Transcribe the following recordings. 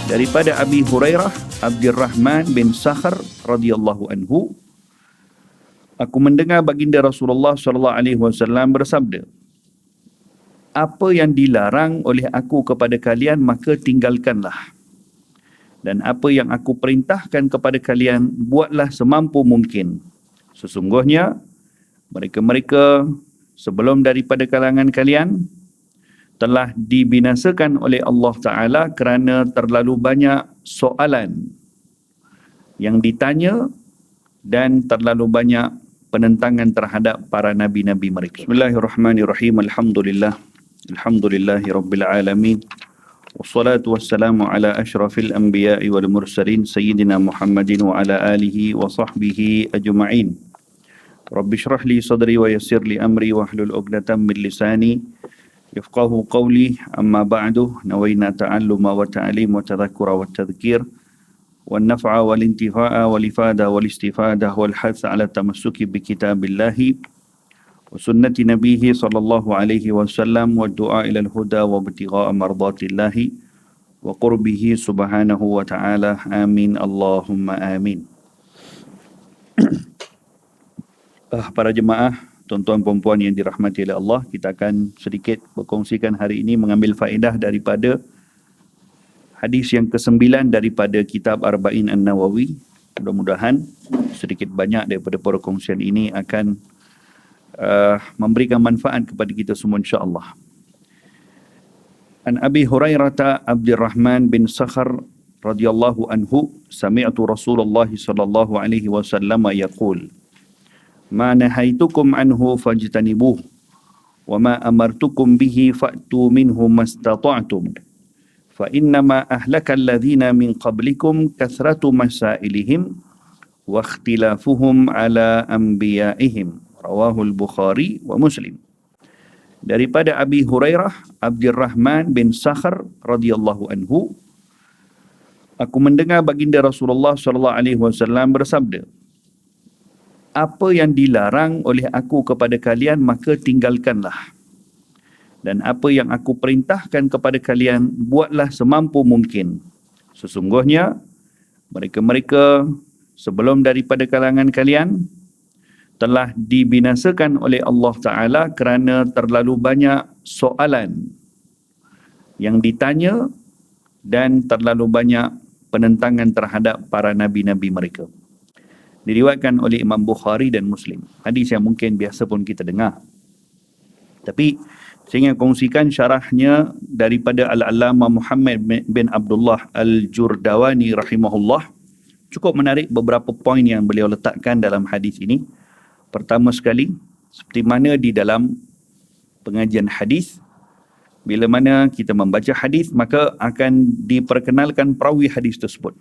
Daripada Abi Hurairah Abdurrahman bin Sakhar radhiyallahu anhu, aku mendengar baginda Rasulullah sallallahu alaihi wasallam bersabda, apa yang dilarang oleh aku kepada kalian maka tinggalkanlah, dan apa yang aku perintahkan kepada kalian buatlah semampu mungkin. Sesungguhnya mereka-mereka sebelum daripada kalangan kalian telah dibinasakan oleh Allah Ta'ala kerana terlalu banyak soalan yang ditanya dan terlalu banyak penentangan terhadap para nabi-nabi mereka. Bismillahirrahmanirrahim. Alhamdulillahi Rabbil Alamin. Wassalatu wassalamu ala ashrafil anbiya'i wal mursalin Sayyidina Muhammadin wa ala alihi wa sahbihi ajma'in. Rabbi syrah li sadri wa yassir li amri wa hlul uqdatan min lisani yafqahu qawli. Amma ba'du, nawayna ta'alluma wa ta'lim wa tadhakkura wa tadhkir wa naf'a wal intifa'a wal ifada wal istifadah wal hath ala tamassuki bi kitabillahi wa sunnati nabihi sallallahu alaihi wasallam wa du'a ila al-huda wa ibtigha'a mardatillahi wa qurbihi subhanahu wa ta'ala. Amin Allahumma amin. Para jemaah, tuan-tuan puan-puan yang dirahmati oleh Allah, kita akan sedikit berkongsikan hari ini mengambil faedah daripada hadis yang ke-9 daripada kitab Arba'in An-Nawawi. Mudah-mudahan sedikit banyak daripada perkongsian ini akan memberikan manfaat kepada kita semua insya-Allah. An Abi Hurairah Abdurrahman bin Sakhar radhiyallahu anhu, sami'tu Rasulullah sallallahu alaihi wasallam yaqul, ma nahaitukum anhu fajtanibuh wa ma amartukum bihi fa'tu minhu mastata'tum fa innama ahlaka alladhina min qablikum kathratu masailihim wa ikhtilafuhum ala anbiya'ihim. Rawahul Bukhari wa Muslim. Daripada Abi Hurairah Abdurrahman bin Sakhar radhiyallahu anhu, aku mendengar baginda Rasulullah sallallahu alaihi wasallam bersabda, apa yang dilarang oleh aku kepada kalian maka tinggalkanlah, dan apa yang aku perintahkan kepada kalian buatlah semampu mungkin. Sesungguhnya mereka-mereka sebelum daripada kalangan kalian telah dibinasakan oleh Allah Ta'ala kerana terlalu banyak soalan yang ditanya dan terlalu banyak penentangan terhadap para nabi-nabi mereka. Diriwayatkan oleh Imam Bukhari dan Muslim. Hadis yang mungkin biasa pun kita dengar, tapi saya ingin kongsikan syarahnya daripada Al-Allamah Muhammad bin Abdullah Al-Jurdawani rahimahullah. Cukup menarik beberapa poin yang beliau letakkan dalam hadis ini. Pertama sekali, seperti mana di dalam pengajian hadis, bila mana kita membaca hadis maka akan diperkenalkan perawi hadis tersebut.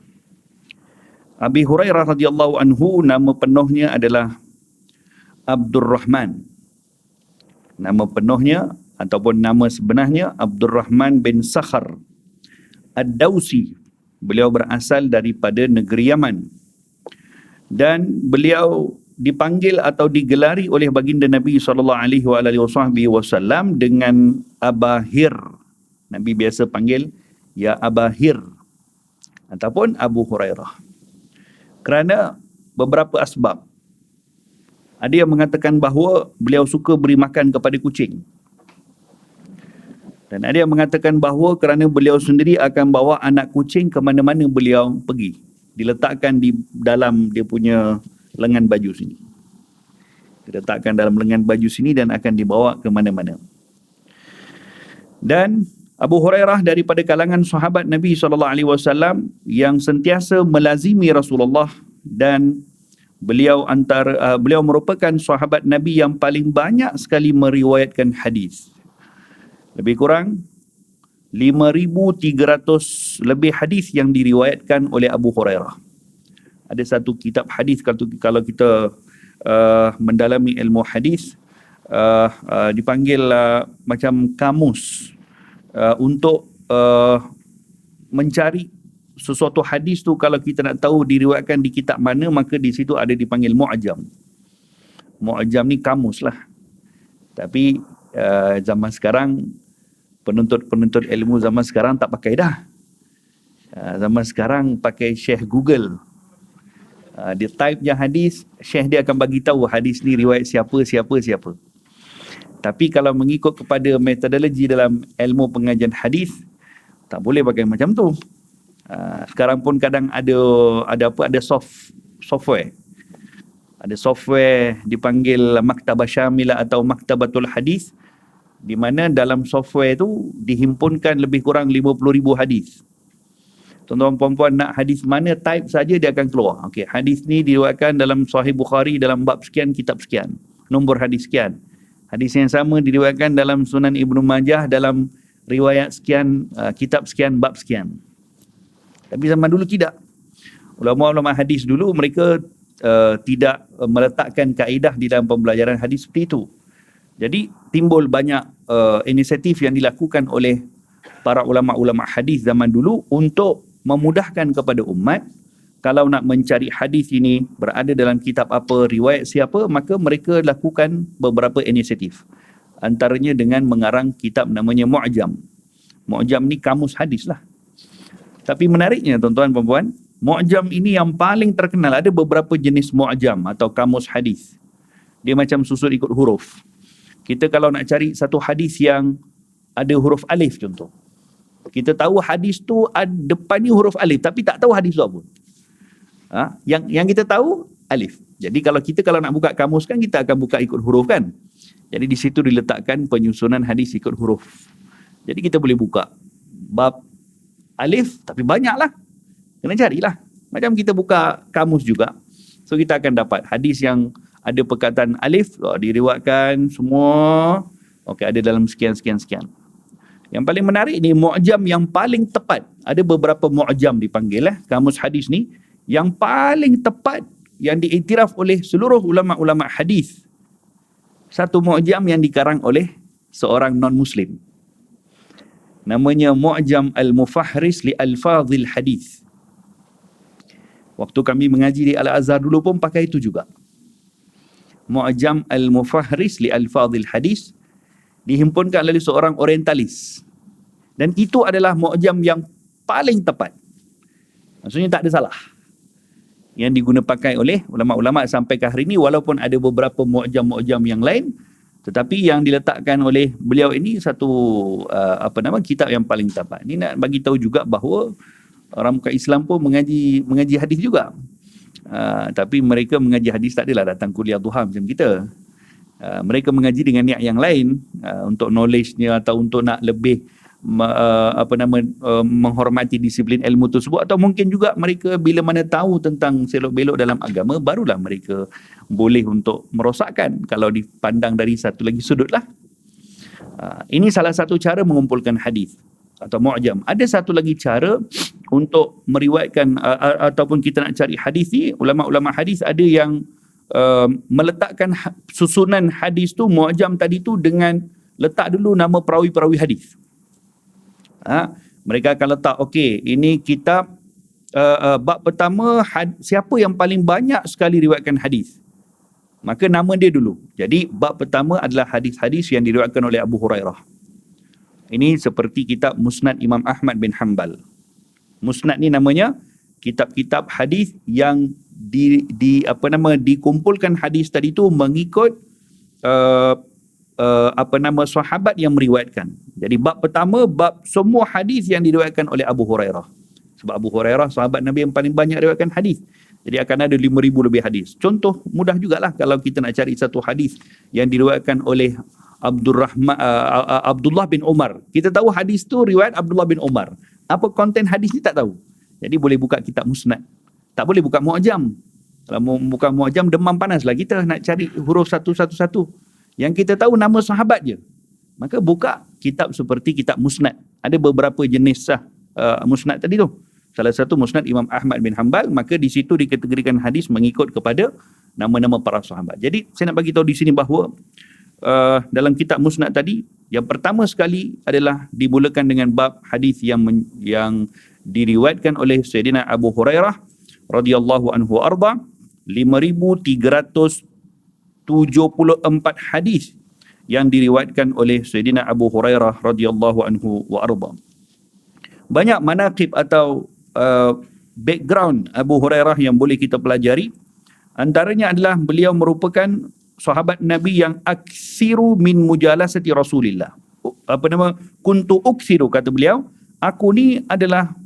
Abi Hurairah radhiyallahu anhu, nama penuhnya adalah Abdurrahman. Nama penuhnya ataupun nama sebenarnya Abdurrahman bin Sakhar Ad-Dawsi. Beliau berasal daripada negeri Yaman. Dan beliau dipanggil atau digelari oleh baginda Nabi SAW dengan Abahir. Nabi biasa panggil ya Abahir ataupun Abu Hurairah, kerana beberapa asbab. Ada yang mengatakan bahawa beliau suka beri makan kepada kucing, dan ada yang mengatakan bahawa kerana beliau sendiri akan bawa anak kucing ke mana-mana beliau pergi, diletakkan di dalam dia punya lengan baju sini. Diletakkan dalam lengan baju sini dan akan dibawa ke mana-mana. Dan Abu Hurairah daripada kalangan sahabat Nabi SAW yang sentiasa melazimi Rasulullah, dan beliau merupakan sahabat Nabi yang paling banyak sekali meriwayatkan hadis. Lebih kurang 5,300 lebih hadis yang diriwayatkan oleh Abu Hurairah. Ada satu kitab hadis, kalau kita mendalami ilmu hadis, dipanggil macam kamus untuk mencari sesuatu hadis tu. Kalau kita nak tahu diriwayatkan di kitab mana, maka di situ ada dipanggil mu'jam. Mu'jam ni kamus lah. Tapi zaman sekarang, penuntut ilmu zaman sekarang tak pakai dah. Zaman sekarang pakai Syekh Google. Dia type je hadis, Syekh dia akan bagi tahu hadis ni riwayat siapa. Tapi kalau mengikut kepada metodologi dalam ilmu pengajian hadis, tak boleh pakai macam tu. Sekarang pun kadang ada software. Ada software dipanggil Maktabah Syamilah atau Maktabatul Hadis, di mana dalam software tu dihimpunkan lebih kurang 50,000 hadis. Tuan-tuan puan-puan nak hadis mana, type saja dia akan keluar. Okey, hadis ni diriwayatkan dalam Sahih Bukhari dalam bab sekian, kitab sekian, nombor hadis sekian. Hadis yang sama diriwayatkan dalam Sunan Ibnu Majah dalam riwayat sekian, kitab sekian, bab sekian. Tapi zaman dulu tidak. Ulama-ulama hadis dulu mereka tidak meletakkan kaedah di dalam pembelajaran hadis seperti itu. Jadi timbul banyak inisiatif yang dilakukan oleh para ulama-ulama hadis zaman dulu untuk memudahkan kepada umat. Kalau nak mencari hadis ini berada dalam kitab apa, riwayat siapa, maka mereka lakukan beberapa inisiatif. Antaranya dengan mengarang kitab namanya Mu'jam. Mu'jam ni kamus hadis lah. Tapi menariknya tuan-tuan dan puan-puan, Mu'jam ini yang paling terkenal. Ada beberapa jenis Mu'jam atau kamus hadis. Dia macam susun ikut huruf. Kita kalau nak cari satu hadis yang ada huruf alif contoh, kita tahu hadis tu depannya huruf alif, tapi tak tahu hadis tu apa. Yang kita tahu alif. Jadi kalau nak buka kamus kan, kita akan buka ikut huruf kan. Jadi di situ diletakkan penyusunan hadis ikut huruf. Jadi kita boleh buka bab alif, tapi banyaklah. Kena carilah. Macam kita buka kamus juga. So kita akan dapat hadis yang ada perkataan alif, diriwayatkan semua. Okey, ada dalam sekian. Yang paling menarik ni, Mu'jam yang paling tepat. Ada beberapa Mu'jam dipanggil kamus hadis ni. Yang paling tepat, yang diiktiraf oleh seluruh ulama-ulama hadis. Satu Mu'jam yang dikarang oleh seorang non-Muslim. Namanya Mu'jam Al-Mufahris li Alfadhil Hadis. Waktu kami mengaji di Al-Azhar dulu pun pakai itu juga. Mu'jam Al-Mufahris li Alfadhil Hadis dihimpunkan oleh seorang orientalis. Dan itu adalah Mu'jam yang paling tepat. Maksudnya tak ada salah. Yang diguna pakai oleh ulama-ulama sampai ke hari ini, walaupun ada beberapa Mu'jam yang lain, tetapi yang diletakkan oleh beliau ini satu kitab yang paling tepat. Ini nak bagi tahu juga bahawa orang bukan Islam pun mengaji hadis juga. Tapi mereka mengaji hadis tak adalah datang kuliah duha macam kita. Mereka mengaji dengan niat yang lain, untuk knowledge-nya atau untuk nak lebih menghormati disiplin ilmu tersebut, atau mungkin juga mereka bila mana tahu tentang selok-belok dalam agama, barulah mereka boleh untuk merosakkan kalau dipandang dari satu lagi sudut lah. Ini salah satu cara mengumpulkan hadis atau mu'jam. Ada satu lagi cara untuk meriwayatkan ataupun kita nak cari hadis ni, ulama-ulama hadis ada yang meletakkan susunan hadis tu, mu'jam tadi tu, dengan letak dulu nama perawi-perawi hadis. Mereka akan letak, okey, ini kitab bab pertama, siapa yang paling banyak sekali riwayatkan hadis, maka nama dia dulu. Jadi bab pertama adalah hadis-hadis yang diriwayatkan oleh Abu Hurairah. Ini seperti kitab Musnad Imam Ahmad bin Hanbal. Musnad ni namanya kitab-kitab hadis yang dikumpulkan hadis tadi tu mengikut sahabat yang meriwayatkan. Jadi bab pertama, bab semua hadis yang diriwayatkan oleh Abu Hurairah. Sebab Abu Hurairah sahabat Nabi yang paling banyak riwayatkan hadis. Jadi akan ada 5,000 lebih hadis. Contoh mudah jugalah kalau kita nak cari satu hadis yang diriwayatkan oleh Abdullah bin Umar. Kita tahu hadis tu riwayat Abdullah bin Umar. Apa konten hadis ni tak tahu. Jadi boleh buka kitab Musnad. Tak boleh buka Mu'jam. Kalau mau buka Mu'jam, demam panaslah kita nak cari huruf satu-satu. Yang kita tahu nama sahabat je. Maka buka kitab seperti kitab Musnad. Ada beberapa jenis Musnad tadi tu. Salah satu Musnad Imam Ahmad bin Hanbal, maka di situ dikategorikan hadis mengikut kepada nama-nama para sahabat. Jadi saya nak bagi tahu di sini bahawa dalam kitab Musnad tadi, yang pertama sekali adalah dimulakan dengan bab hadis yang diriwayatkan oleh Sayyidina Abu Hurairah radhiyallahu anhu arba, 5,374 hadis yang diriwayatkan oleh Sayyidina Abu Hurairah radhiyallahu anhu wa arba. Banyak manaqib atau background Abu Hurairah yang boleh kita pelajari. Antaranya adalah beliau merupakan sahabat Nabi yang aksiru min mujalasati Rasulillah. Kuntu uksiru, kata beliau, aku ni adalah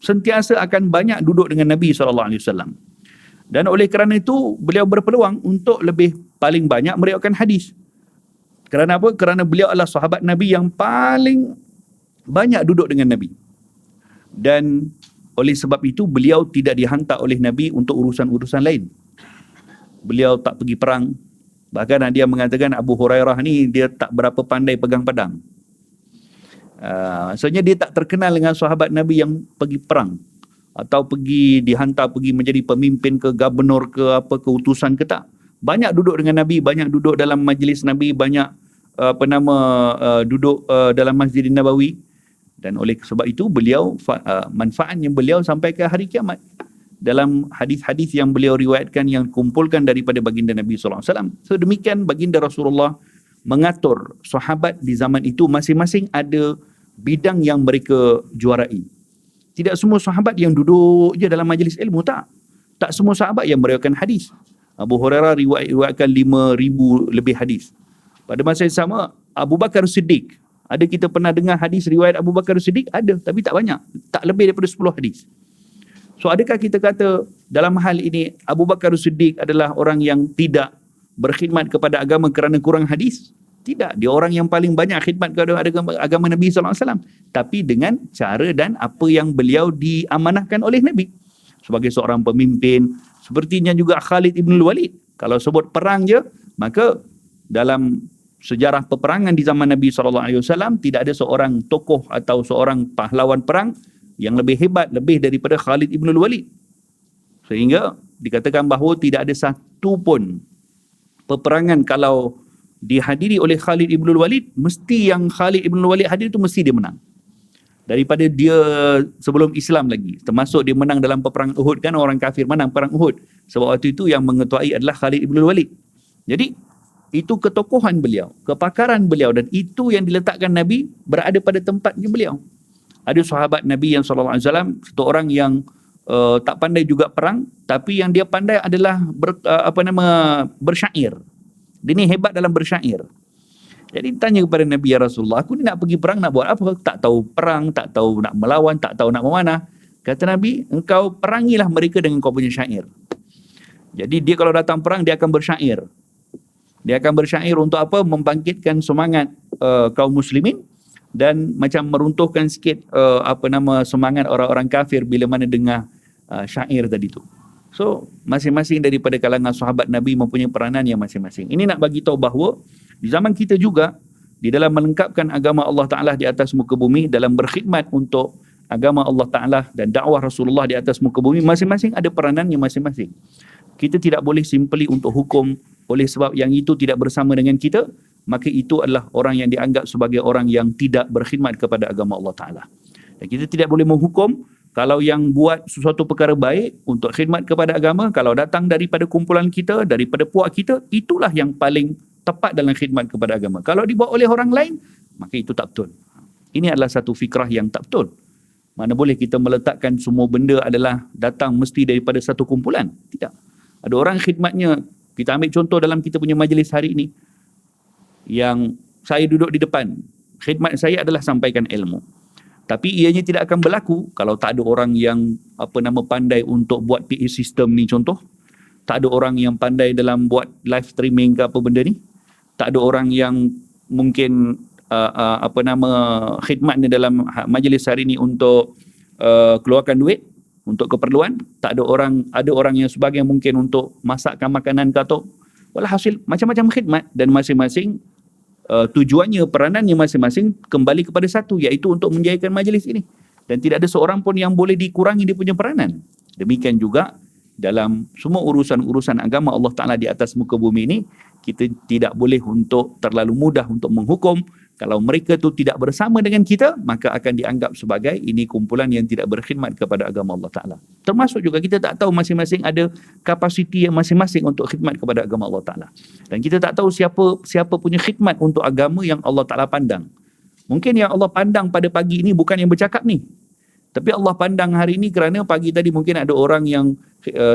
sentiasa akan banyak duduk dengan Nabi SAW. Dan oleh kerana itu, beliau berpeluang untuk lebih paling banyak meriwayatkan hadis. Kerana apa? Kerana beliau adalah sahabat Nabi yang paling banyak duduk dengan Nabi. Dan oleh sebab itu, beliau tidak dihantar oleh Nabi untuk urusan-urusan lain. Beliau tak pergi perang. Bahkan dia mengatakan Abu Hurairah ni dia tak berapa pandai pegang pedang. Maksudnya dia tak terkenal dengan sahabat Nabi yang pergi perang atau dihantar pergi menjadi pemimpin ke gubernur ke apa ke utusan ke tak. Banyak duduk dengan Nabi, banyak duduk dalam majlis Nabi, banyak duduk dalam Masjid Nabawi. Dan oleh sebab itu beliau manfaatnya beliau sampai ke hari kiamat. Dalam hadis-hadis yang beliau riwayatkan yang kumpulkan daripada baginda Nabi SAW. So demikian baginda Rasulullah mengatur sahabat di zaman itu masing-masing ada bidang yang mereka juarai. Tidak semua sahabat yang duduk je dalam majlis ilmu, tak. Tak semua sahabat yang meriwayatkan hadis. Abu Hurairah riwayatkan 5,000 lebih hadis. Pada masa yang sama, Abu Bakar Siddiq. Ada kita pernah dengar hadis riwayat Abu Bakar Siddiq? Ada, tapi tak banyak. Tak lebih daripada 10 hadis. So adakah kita kata dalam hal ini Abu Bakar Siddiq adalah orang yang tidak berkhidmat kepada agama kerana kurang hadis? Tidak, dia orang yang paling banyak khidmat kepada agama Nabi SAW. Tapi dengan cara dan apa yang beliau diamanahkan oleh Nabi. Sebagai seorang pemimpin, sepertinya juga Khalid ibn Walid. Kalau sebut perang je, maka dalam sejarah peperangan di zaman Nabi SAW, tidak ada seorang tokoh atau seorang pahlawan perang yang lebih hebat, lebih daripada Khalid ibn Walid. Sehingga dikatakan bahawa tidak ada satu pun peperangan kalau dihadiri oleh Khalid ibn Walid, mesti yang Khalid ibn Walid hadir itu mesti dia menang. Daripada dia sebelum Islam lagi. Termasuk dia menang dalam peperangan Uhud, kan orang kafir menang perang Uhud. Sebab waktu itu yang mengetuai adalah Khalid ibn Walid. Jadi itu ketokohan beliau, kepakaran beliau, dan itu yang diletakkan Nabi berada pada tempatnya beliau. Ada sahabat Nabi yang SAW, satu orang yang tak pandai juga perang, tapi yang dia pandai adalah bersyair. Dia ni hebat dalam bersyair. Jadi tanya kepada Nabi, ya Rasulullah, aku ni nak pergi perang, nak buat apa? Tak tahu perang, tak tahu nak melawan, tak tahu nak memanah. Kata Nabi, engkau perangilah mereka dengan kau punya syair. Jadi dia kalau datang perang, dia akan bersyair. Dia akan bersyair untuk apa? Membangkitkan semangat kaum muslimin dan macam meruntuhkan sikit semangat orang-orang kafir bila mana dengar syair tadi tu. So masing-masing daripada kalangan sahabat Nabi mempunyai peranan yang masing-masing. Ini nak bagi tahu bahawa di zaman kita juga, di dalam melengkapkan agama Allah Ta'ala di atas muka bumi, dalam berkhidmat untuk agama Allah Ta'ala dan dakwah Rasulullah di atas muka bumi, masing-masing ada peranannya masing-masing. Kita tidak boleh simply untuk hukum oleh sebab yang itu tidak bersama dengan kita, maka itu adalah orang yang dianggap sebagai orang yang tidak berkhidmat kepada agama Allah Ta'ala. Dan kita tidak boleh menghukum kalau yang buat sesuatu perkara baik untuk khidmat kepada agama, kalau datang daripada kumpulan kita, daripada puak kita, itulah yang paling tepat dalam khidmat kepada agama. Kalau dibuat oleh orang lain, maka itu tak betul. Ini adalah satu fikrah yang tak betul. Mana boleh kita meletakkan semua benda adalah datang mesti daripada satu kumpulan? Tidak. Ada orang khidmatnya, kita ambil contoh dalam kita punya majlis hari ini, yang saya duduk di depan, khidmat saya adalah sampaikan ilmu. Tapi ianya tidak akan berlaku kalau tak ada orang yang pandai untuk buat PA system ni contoh. Tak ada orang yang pandai dalam buat live streaming ke apa benda ni. Tak ada orang yang mungkin khidmatnya dalam majlis hari ni untuk keluarkan duit untuk keperluan. Tak ada orang yang sebagian mungkin untuk masakkan makanan ke atau walhasil macam-macam khidmat, dan masing-masing tujuannya, peranannya masing-masing kembali kepada satu, iaitu untuk menjayakan majlis ini. Dan tidak ada seorang pun yang boleh dikurangi dia punya peranan. Demikian juga dalam semua urusan-urusan agama Allah Ta'ala di atas muka bumi ini, kita tidak boleh untuk terlalu mudah untuk menghukum. Kalau mereka tu tidak bersama dengan kita, maka akan dianggap sebagai ini kumpulan yang tidak berkhidmat kepada agama Allah Ta'ala. Termasuk juga kita tak tahu masing-masing ada kapasiti yang masing-masing untuk khidmat kepada agama Allah Ta'ala. Dan kita tak tahu siapa punya khidmat untuk agama yang Allah Ta'ala pandang. Mungkin yang Allah pandang pada pagi ini bukan yang bercakap ni, Tapi Allah pandang hari ini kerana pagi tadi mungkin ada orang yang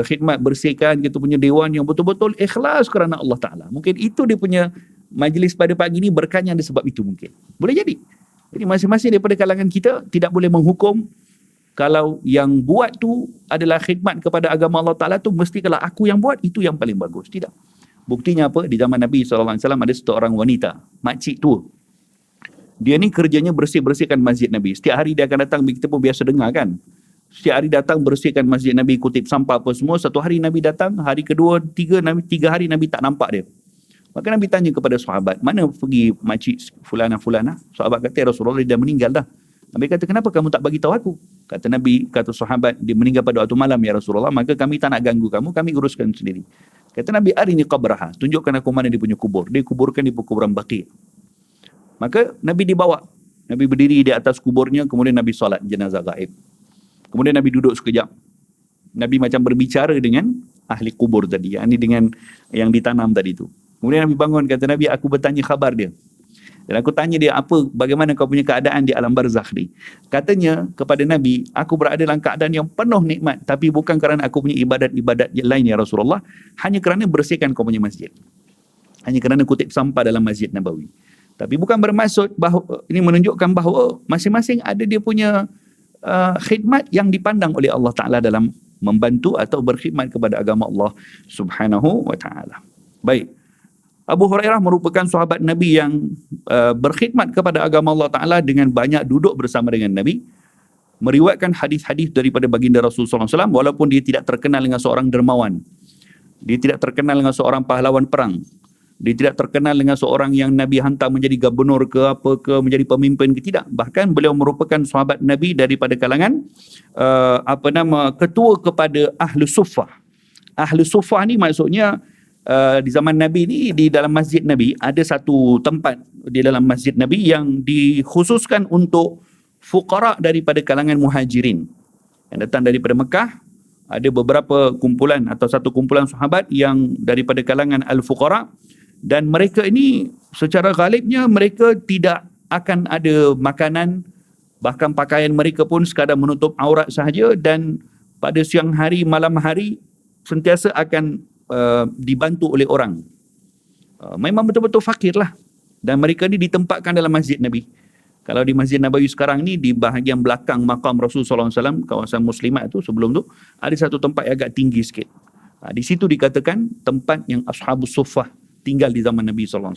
khidmat bersihkan kita punya dewan yang betul-betul ikhlas kerana Allah Ta'ala. Mungkin itu dia punya majlis pada pagi ni berkahnya ada sebab itu mungkin. Boleh jadi. Jadi masing-masing daripada kalangan kita tidak boleh menghukum kalau yang buat tu adalah khidmat kepada agama Allah Ta'ala tu mesti kalau aku yang buat itu yang paling bagus. Tidak. Buktinya apa? Di zaman Nabi SAW ada seorang wanita, makcik tua. Dia ni kerjanya bersih-bersihkan masjid Nabi. Setiap hari dia akan datang, kita pun biasa dengar kan. Setiap hari datang bersihkan masjid Nabi, kutip sampah apa semua. Satu hari Nabi datang, hari kedua, tiga hari Nabi tak nampak dia. Maka Nabi tanya kepada sahabat, mana pergi makcik fulana-fulana? Sahabat kata, ya Rasulullah, dia dah meninggal dah. Nabi kata, kenapa kamu tak bagi tahu aku? Kata Nabi, kata sahabat, dia meninggal pada waktu malam ya Rasulullah, maka kami tak nak ganggu kamu, kami uruskan sendiri. Kata Nabi, arini qabraha, tunjukkan aku mana dia punya kubur. Dia kuburkan di kuburan Baqi'. Maka Nabi dibawa. Nabi berdiri di atas kuburnya, kemudian Nabi solat jenazah gaib. Kemudian Nabi duduk sekejap. Nabi macam berbicara dengan ahli kubur tadi, ini dengan yang ditanam tadi tu. Kemudian Nabi bangun, kata Nabi, aku bertanya khabar dia. Dan aku tanya dia, bagaimana kau punya keadaan di alam barzakh ni? Katanya kepada Nabi, aku berada dalam keadaan yang penuh nikmat, tapi bukan kerana aku punya ibadat-ibadat yang lain ya Rasulullah, hanya kerana bersihkan kau punya masjid. Hanya kerana kutip sampah dalam Masjid Nabawi. Tapi bukan bermaksud bahawa ini menunjukkan bahawa masing-masing ada dia punya khidmat yang dipandang oleh Allah Ta'ala dalam membantu atau berkhidmat kepada agama Allah Subhanahu wa Ta'ala. Baik. Abu Hurairah merupakan sahabat Nabi yang berkhidmat kepada agama Allah Ta'ala dengan banyak duduk bersama dengan Nabi, meriwayatkan hadis-hadis daripada baginda Rasulullah SAW, walaupun dia tidak terkenal dengan seorang dermawan, dia tidak terkenal dengan seorang pahlawan perang, dia tidak terkenal dengan seorang yang Nabi hantar menjadi gubernur ke apa ke, menjadi pemimpin ke, tidak. Bahkan beliau merupakan sahabat Nabi daripada kalangan ketua kepada Ahlu Suffah. Ahlu Suffah ni maksudnya di zaman Nabi ni, di dalam masjid Nabi ada satu tempat di dalam masjid Nabi yang dikhususkan untuk fuqara daripada kalangan muhajirin yang datang daripada Mekah. Ada beberapa kumpulan atau satu kumpulan sahabat yang daripada kalangan al-fuqara, dan mereka ini secara ghalibnya mereka tidak akan ada makanan, bahkan pakaian mereka pun sekadar menutup aurat sahaja, dan pada siang hari malam hari sentiasa akan dibantu oleh orang. Memang betul-betul fakir lah. Dan mereka ni ditempatkan dalam masjid Nabi. Kalau di Masjid Nabawi sekarang ni, di bahagian belakang makam Rasulullah SAW, kawasan muslimat tu sebelum tu, ada satu tempat yang agak tinggi sikit. Di situ dikatakan tempat yang Ashabus Suffah tinggal di zaman Nabi SAW.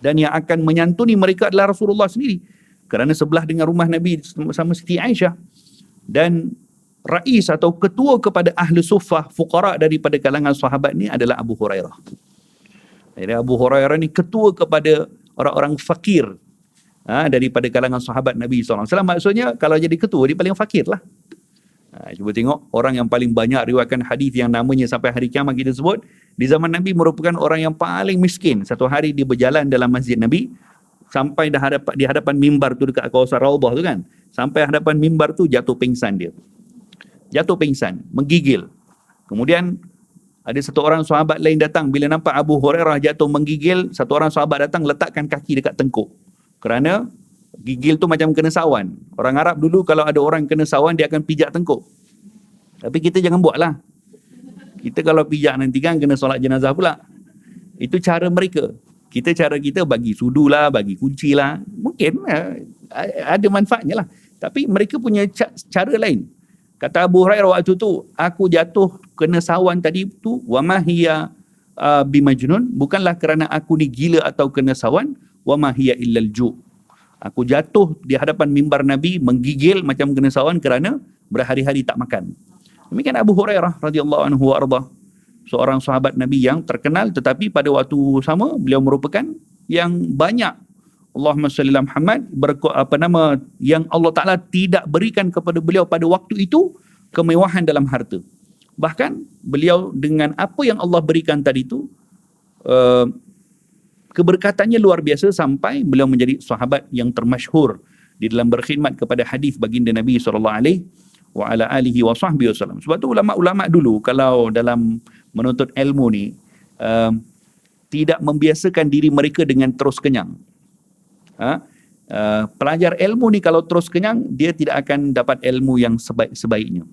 Dan yang akan menyantuni mereka adalah Rasulullah sendiri. Kerana sebelah dengan rumah Nabi sama Siti Aisyah. Dan rais atau ketua kepada ahli suffah fuqara daripada kalangan sahabat ni adalah Abu Hurairah. Jadi Abu Hurairah ni ketua kepada orang-orang fakir daripada kalangan sahabat Nabi SAW. Maksudnya kalau jadi ketua dia paling fakir lah. Cuba tengok orang yang paling banyak riwayatkan hadis yang namanya sampai hari kiamat kita sebut, di zaman Nabi merupakan orang yang paling miskin. Satu hari dia berjalan dalam masjid Nabi sampai di hadapan mimbar tu dekat kawasan Raudhah tu kan. Sampai hadapan mimbar tu jatuh pingsan dia. Jatuh pingsan, menggigil. Kemudian ada satu orang sahabat lain datang, bila nampak Abu Hurairah jatuh menggigil, satu orang sahabat datang letakkan kaki dekat tengkuk. Kerana gigil tu macam kena sawan. Orang Arab dulu kalau ada orang kena sawan dia akan pijak tengkuk. Tapi kita jangan buatlah. Kita kalau pijak nanti kan kena solat jenazah pula. Itu cara mereka. Cara kita bagi sudu lah, bagi kunci lah. Mungkin ada manfaatnya lah. Tapi mereka punya cara lain. Kata Abu Hurairah waktu tu, aku jatuh kena sawan tadi tu, wa ma hiya bimajnun, bukanlah kerana aku ni gila atau kena sawan, wa ma hiya illal ju'. Aku jatuh di hadapan mimbar Nabi menggigil macam kena sawan kerana berhari-hari tak makan. Demikian Abu Hurairah radhiyallahu anhu arda, seorang sahabat Nabi yang terkenal, tetapi pada waktu sama beliau merupakan yang banyak Allahumma salli ala Muhammad yang Allah Ta'ala tidak berikan kepada beliau pada waktu itu kemewahan dalam harta. Bahkan beliau dengan apa yang Allah berikan tadi itu, keberkatannya luar biasa sampai beliau menjadi sahabat yang termasyhur di dalam berkhidmat kepada hadis baginda Nabi SAW. Sebab tu ulama-ulama dulu kalau dalam menuntut ilmu ni tidak membiasakan diri mereka dengan terus kenyang. Pelajar ilmu ni kalau terus kenyang, dia tidak akan dapat ilmu yang sebaiknya.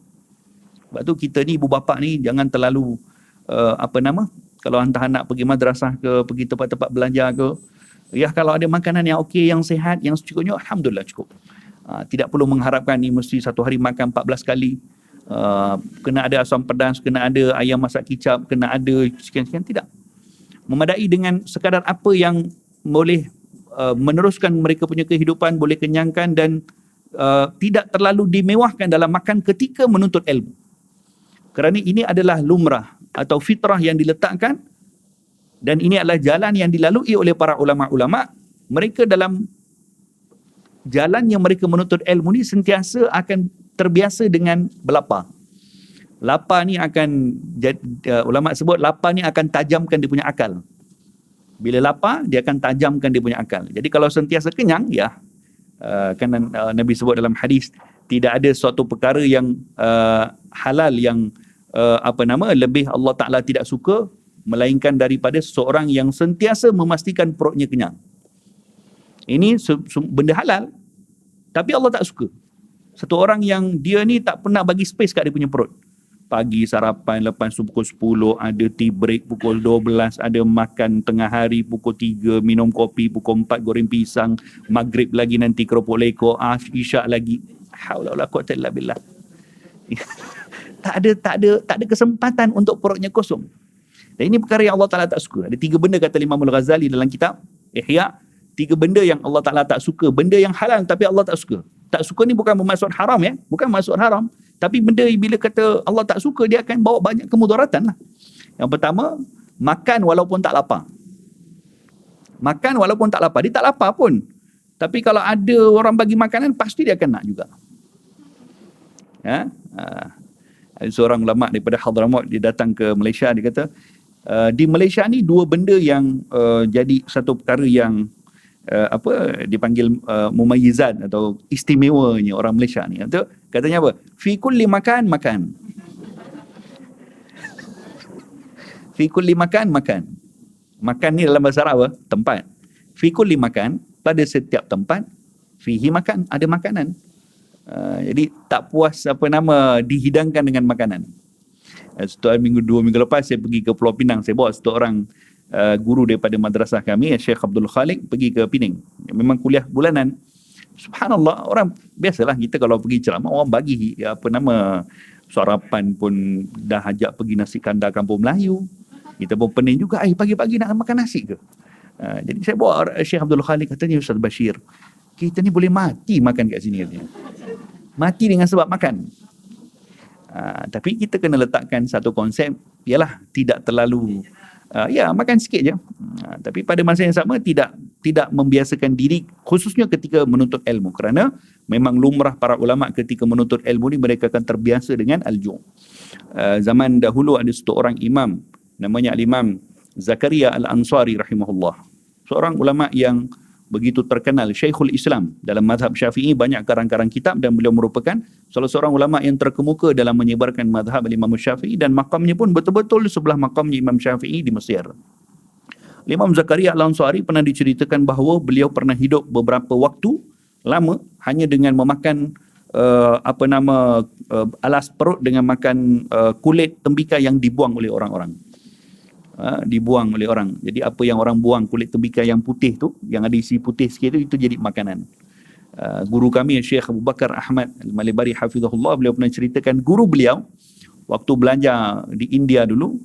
Sebab tu kita ni, ibu bapa ni jangan terlalu kalau hantar anak pergi madrasah ke, pergi tempat-tempat belajar ke, ya kalau ada makanan yang okey, yang sihat, yang secukupnya, alhamdulillah cukup. Tidak perlu mengharapkan ni mesti satu hari makan 14 kali. Kena ada asam pedas, kena ada ayam masak kicap, kena ada sekian-sekian, tidak. Memadai dengan sekadar apa yang boleh meneruskan mereka punya kehidupan, boleh kenyangkan dan tidak terlalu dimewahkan dalam makan ketika menuntut ilmu. Kerana ini adalah lumrah atau fitrah yang diletakkan, dan ini adalah jalan yang dilalui oleh para ulama'-ulama'. Mereka dalam jalan yang mereka menuntut ilmu ni sentiasa akan terbiasa dengan berlapar. Lapar ni akan, ulama' sebut lapar ni akan tajamkan dia punya akal. Bila lapar, dia akan tajamkan dia punya akal. Jadi kalau sentiasa kenyang, ya, kan Nabi sebut dalam hadis, tidak ada suatu perkara yang halal yang lebih Allah Ta'ala tidak suka, melainkan daripada seseorang yang sentiasa memastikan perutnya kenyang. Ini benda halal, tapi Allah tak suka. Satu orang yang dia ni tak pernah bagi space kat dia punya perut. Pagi sarapan, lepas tu pukul 10, ada tea break pukul 12, ada makan tengah hari pukul 3, minum kopi pukul 4, goreng pisang, maghrib lagi nanti keropok lekor, isyak lagi. Haula wala quwwata illa billah. tak ada kesempatan untuk perutnya kosong. Dan ini perkara yang Allah Ta'ala tak suka. Ada 3 benda kata Imam Al-Ghazali dalam kitab Ihya, 3 benda yang Allah Ta'ala tak suka. Benda yang halal tapi Allah tak suka. Tak suka ni bukan bermaksud haram, ya. Bukan maksud haram. Tapi benda bila kata Allah tak suka, dia akan bawa banyak kemudaratan lah. Yang pertama, makan walaupun tak lapar. Makan walaupun tak lapar. Dia tak lapar pun. Tapi kalau ada orang bagi makanan, pasti dia akan nak juga. Ada seorang ulama' daripada Hadramaut, dia datang ke Malaysia, dia kata, di Malaysia ni 2 benda yang jadi satu perkara yang dipanggil mumayyizat atau istimewanya orang Malaysia ni. Katanya apa? Fi kulli makan. Fi kulli makan. Makan ni dalam bahasa Arab apa? Tempat. Fi kulli makan, pada setiap tempat, fihi makan, ada makanan. Jadi tak puas dihidangkan dengan makanan. Satu minggu, 2 minggu lepas saya pergi ke Pulau Pinang. Saya bawa satu orang guru daripada madrasah kami, Syekh Abdul Khalik, pergi ke Pening. Memang kuliah bulanan. Subhanallah, orang biasalah kita kalau pergi ceramah, orang bagi sarapan pun dah ajak pergi nasi kandar kampung Melayu. Kita pun pening juga, pagi-pagi nak makan nasi ke? Jadi saya bawa Syekh Abdul Khalik, katanya, Ustaz Bashir, kita ni boleh mati makan kat sini, katanya. Mati dengan sebab makan. Tapi kita kena letakkan satu konsep, ialah tidak terlalu makan sikit je. Tapi pada masa yang sama tidak membiasakan diri, khususnya ketika menuntut ilmu, kerana memang lumrah para ulama ketika menuntut ilmu ni mereka akan terbiasa dengan al-ju'. Zaman dahulu ada satu orang imam namanya al-Imam Zakaria Al-Ansari rahimahullah. Seorang ulama yang begitu terkenal, Syekhul Islam dalam mazhab Syafi'i, banyak karang-karang kitab, dan beliau merupakan salah seorang ulama yang terkemuka dalam menyebarkan mazhab Imam Syafi'i, dan makamnya pun betul-betul sebelah makamnya Imam Syafi'i di Mesir. Imam Zakaria Al-Ansari pernah diceritakan bahawa beliau pernah hidup beberapa waktu lama hanya dengan memakan alas perut dengan makan kulit tembikar yang dibuang oleh orang-orang. Dibuang oleh orang. Jadi apa yang orang buang, kulit tembikar yang putih tu, yang ada isi putih sikit tu, itu jadi makanan. Guru kami Syekh Abu Bakar Ahmad Al-Malibari hafizahullah, beliau pernah ceritakan guru beliau waktu belajar di India dulu,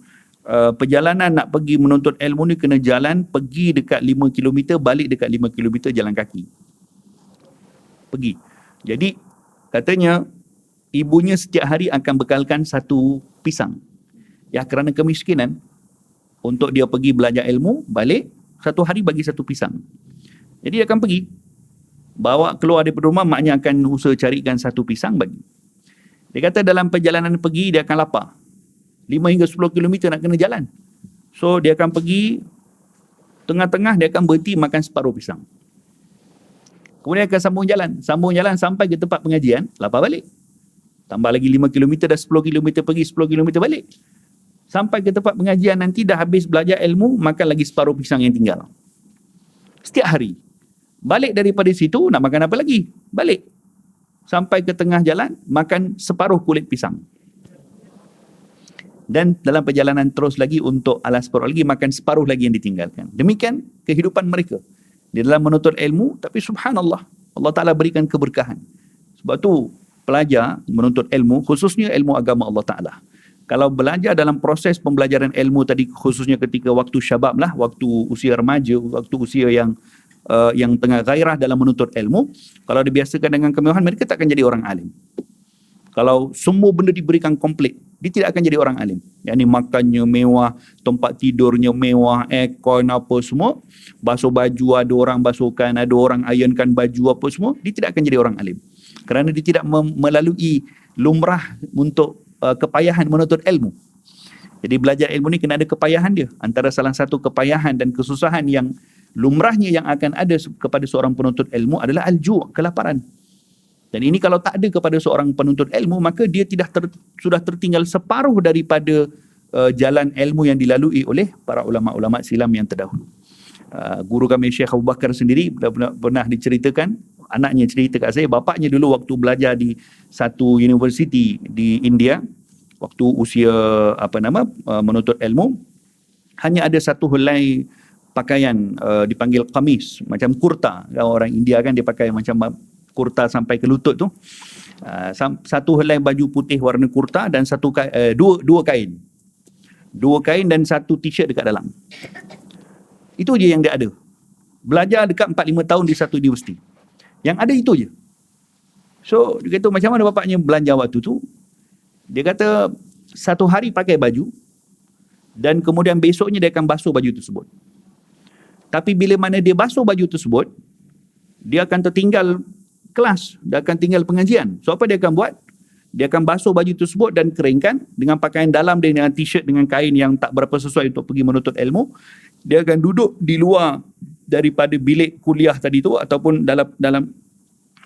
perjalanan nak pergi menuntut ilmu ni kena jalan, pergi dekat 5 km, balik dekat 5 km jalan kaki. Pergi. Jadi katanya ibunya setiap hari akan bekalkan 1 pisang. Ya, kerana kemiskinan, untuk dia pergi belajar ilmu, balik, 1 hari bagi 1 pisang. Jadi dia akan pergi, bawa keluar daripada rumah, maknya akan usaha carikan 1 pisang bagi. Dia kata dalam perjalanan pergi, dia akan lapar. 5 hingga 10 km nak kena jalan. So dia akan pergi, tengah-tengah dia akan berhenti makan separuh pisang. Kemudian akan sambung jalan sampai ke tempat pengajian, lapar balik. Tambah lagi 5 km, dah 10 km pergi, 10 km balik. Sampai ke tempat pengajian nanti dah habis belajar ilmu, makan lagi separuh pisang yang tinggal. Setiap hari. Balik daripada situ, nak makan apa lagi? Balik. Sampai ke tengah jalan, makan separuh kulit pisang. Dan dalam perjalanan terus lagi untuk alas separuh lagi, makan separuh lagi yang ditinggalkan. Demikian kehidupan mereka. Di dalam menuntut ilmu, tapi subhanallah, Allah Ta'ala berikan keberkahan. Sebab tu, pelajar menuntut ilmu, khususnya ilmu agama Allah Ta'ala. Kalau belajar dalam proses pembelajaran ilmu tadi, khususnya ketika waktu syabab lah, waktu usia remaja, waktu usia yang tengah gairah dalam menuntut ilmu, kalau dibiasakan dengan kemewahan, mereka tak akan jadi orang alim. Kalau semua benda diberikan komplit, dia tidak akan jadi orang alim. Yang ni makannya mewah, tempat tidurnya mewah, aircon apa semua, basuh baju ada orang basuhkan, ada orang ironkan baju apa semua, dia tidak akan jadi orang alim. Kerana dia tidak melalui lumrah untuk kepayahan menuntut ilmu. Jadi belajar ilmu ni kena ada kepayahan dia. Antara salah satu kepayahan dan kesusahan yang lumrahnya yang akan ada kepada seorang penuntut ilmu adalah al-ju', kelaparan. Dan ini kalau tak ada kepada seorang penuntut ilmu, maka dia sudah tertinggal separuh daripada jalan ilmu yang dilalui oleh para ulama-ulama silam yang terdahulu. Guru kami Syekh Abu Bakar sendiri pernah diceritakan, anaknya cerita kat saya, bapaknya dulu waktu belajar di satu universiti di India, waktu usia menuntut ilmu, hanya ada satu helai pakaian dipanggil qamis, macam kurta. Orang India kan dia pakai macam kurta sampai ke lutut tu. Satu helai baju putih warna kurta dan dua kain. Dua kain dan satu t-shirt dekat dalam. Itu je yang dia ada. Belajar dekat 4-5 tahun di satu universiti. Yang ada itu je. So, dia kata macam mana bapaknya belanja waktu tu? Dia kata satu hari pakai baju dan kemudian besoknya dia akan basuh baju tersebut. Tapi bila mana dia basuh baju tersebut, dia akan tertinggal kelas, dia akan tinggal pengajian. So, apa dia akan buat? Dia akan basuh baju tersebut dan keringkan dengan pakaian dalam dia, dengan t-shirt, dengan kain yang tak berapa sesuai untuk pergi menuntut ilmu. Dia akan duduk di luar daripada bilik kuliah tadi tu ataupun dalam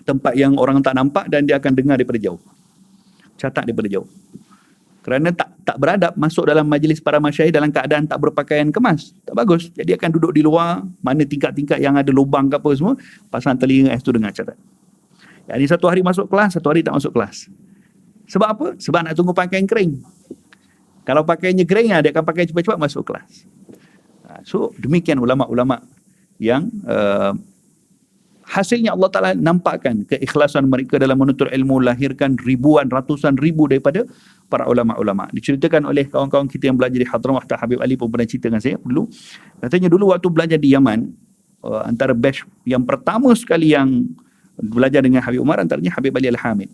tempat yang orang tak nampak dan dia akan dengar daripada jauh. Catat daripada jauh. Kerana tak beradab masuk dalam majlis para masyayikh dalam keadaan tak berpakaian kemas. Tak bagus. Jadi akan duduk di luar, mana tingkat-tingkat yang ada lubang ke apa semua, pasang telinga tu dengar catat. Yang ni satu hari masuk kelas, satu hari tak masuk kelas. Sebab apa? Sebab nak tunggu pakaian kering. Kalau pakaiannya kering, dia akan pakai cepat-cepat masuk kelas. So, demikian ulama-ulama yang hasilnya Allah Ta'ala nampakkan keikhlasan mereka dalam menuntut ilmu, lahirkan ribuan, ratusan ribu daripada para ulama-ulama. Diceritakan oleh kawan-kawan kita yang belajar di Hadramah, Habib Ali pun pernah cerita dengan saya dulu. Katanya dulu waktu belajar di Yaman, antara batch yang pertama sekali yang belajar dengan Habib Umar, antaranya Habib Ali Al-Hamid.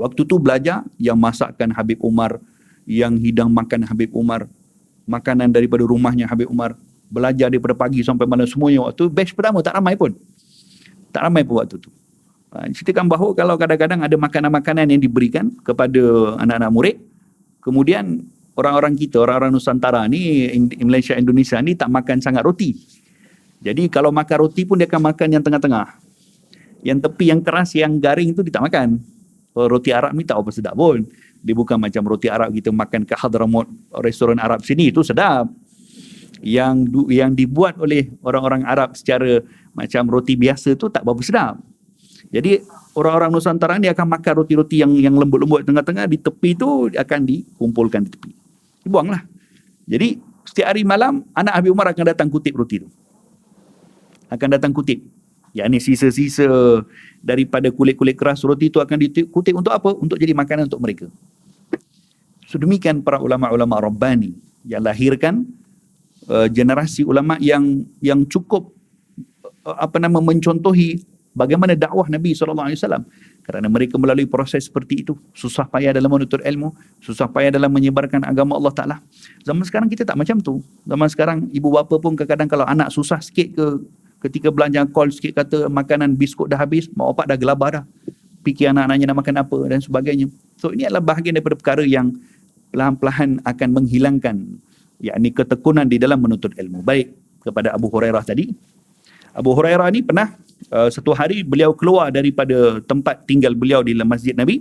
Waktu tu belajar yang masakkan Habib Umar, yang hidang makan Habib Umar, makanan daripada rumahnya Habib Umar, belajar daripada pagi sampai malam semuanya. Waktu batch pertama tak ramai pun. Tak ramai pun waktu tu. Ceritakan bahawa kalau kadang-kadang ada makanan-makanan yang diberikan kepada anak-anak murid, kemudian orang-orang kita, orang-orang Nusantara ni, Malaysia, Indonesia ni tak makan sangat roti. Jadi kalau makan roti pun dia akan makan yang tengah-tengah. Yang tepi, yang keras, yang garing tu dia tak makan. Roti Arab ni tak apa sedap pun. Dia bukan macam roti Arab kita makan ke Hadramaut, restoran Arab sini, itu sedap. Yang dibuat oleh orang-orang Arab secara macam roti biasa tu tak berapa sedap. Jadi orang-orang Nusantara ni akan makan roti-roti yang lembut-lembut tengah-tengah, di tepi tu akan dikumpulkan di tepi. Dibuanglah. Jadi setiap hari malam anak Habib Umar akan datang kutip roti tu. Akan datang kutip. Yang ni sisa-sisa daripada kulit-kulit keras roti itu akan dikutip untuk apa? Untuk jadi makanan untuk mereka. Sedemikian para ulama-ulama Rabbani yang lahirkan generasi ulama yang cukup mencontohi bagaimana dakwah Nabi SAW. Kerana mereka melalui proses seperti itu. Susah payah dalam menuntut ilmu, susah payah dalam menyebarkan agama Allah Ta'ala. Zaman sekarang kita tak macam tu. Zaman sekarang ibu bapa pun kadang-kadang kalau anak susah sikit ketika belanja call sikit kata makanan biskut dah habis, mak bapak dah gelabah dah. Fikir anak-anaknya nak makan apa dan sebagainya. So ini adalah bahagian daripada perkara yang perlahan-lahan akan menghilangkan yakni ketekunan di dalam menuntut ilmu. Baik kepada Abu Hurairah tadi. Abu Hurairah ni pernah satu hari beliau keluar daripada tempat tinggal beliau di masjid Nabi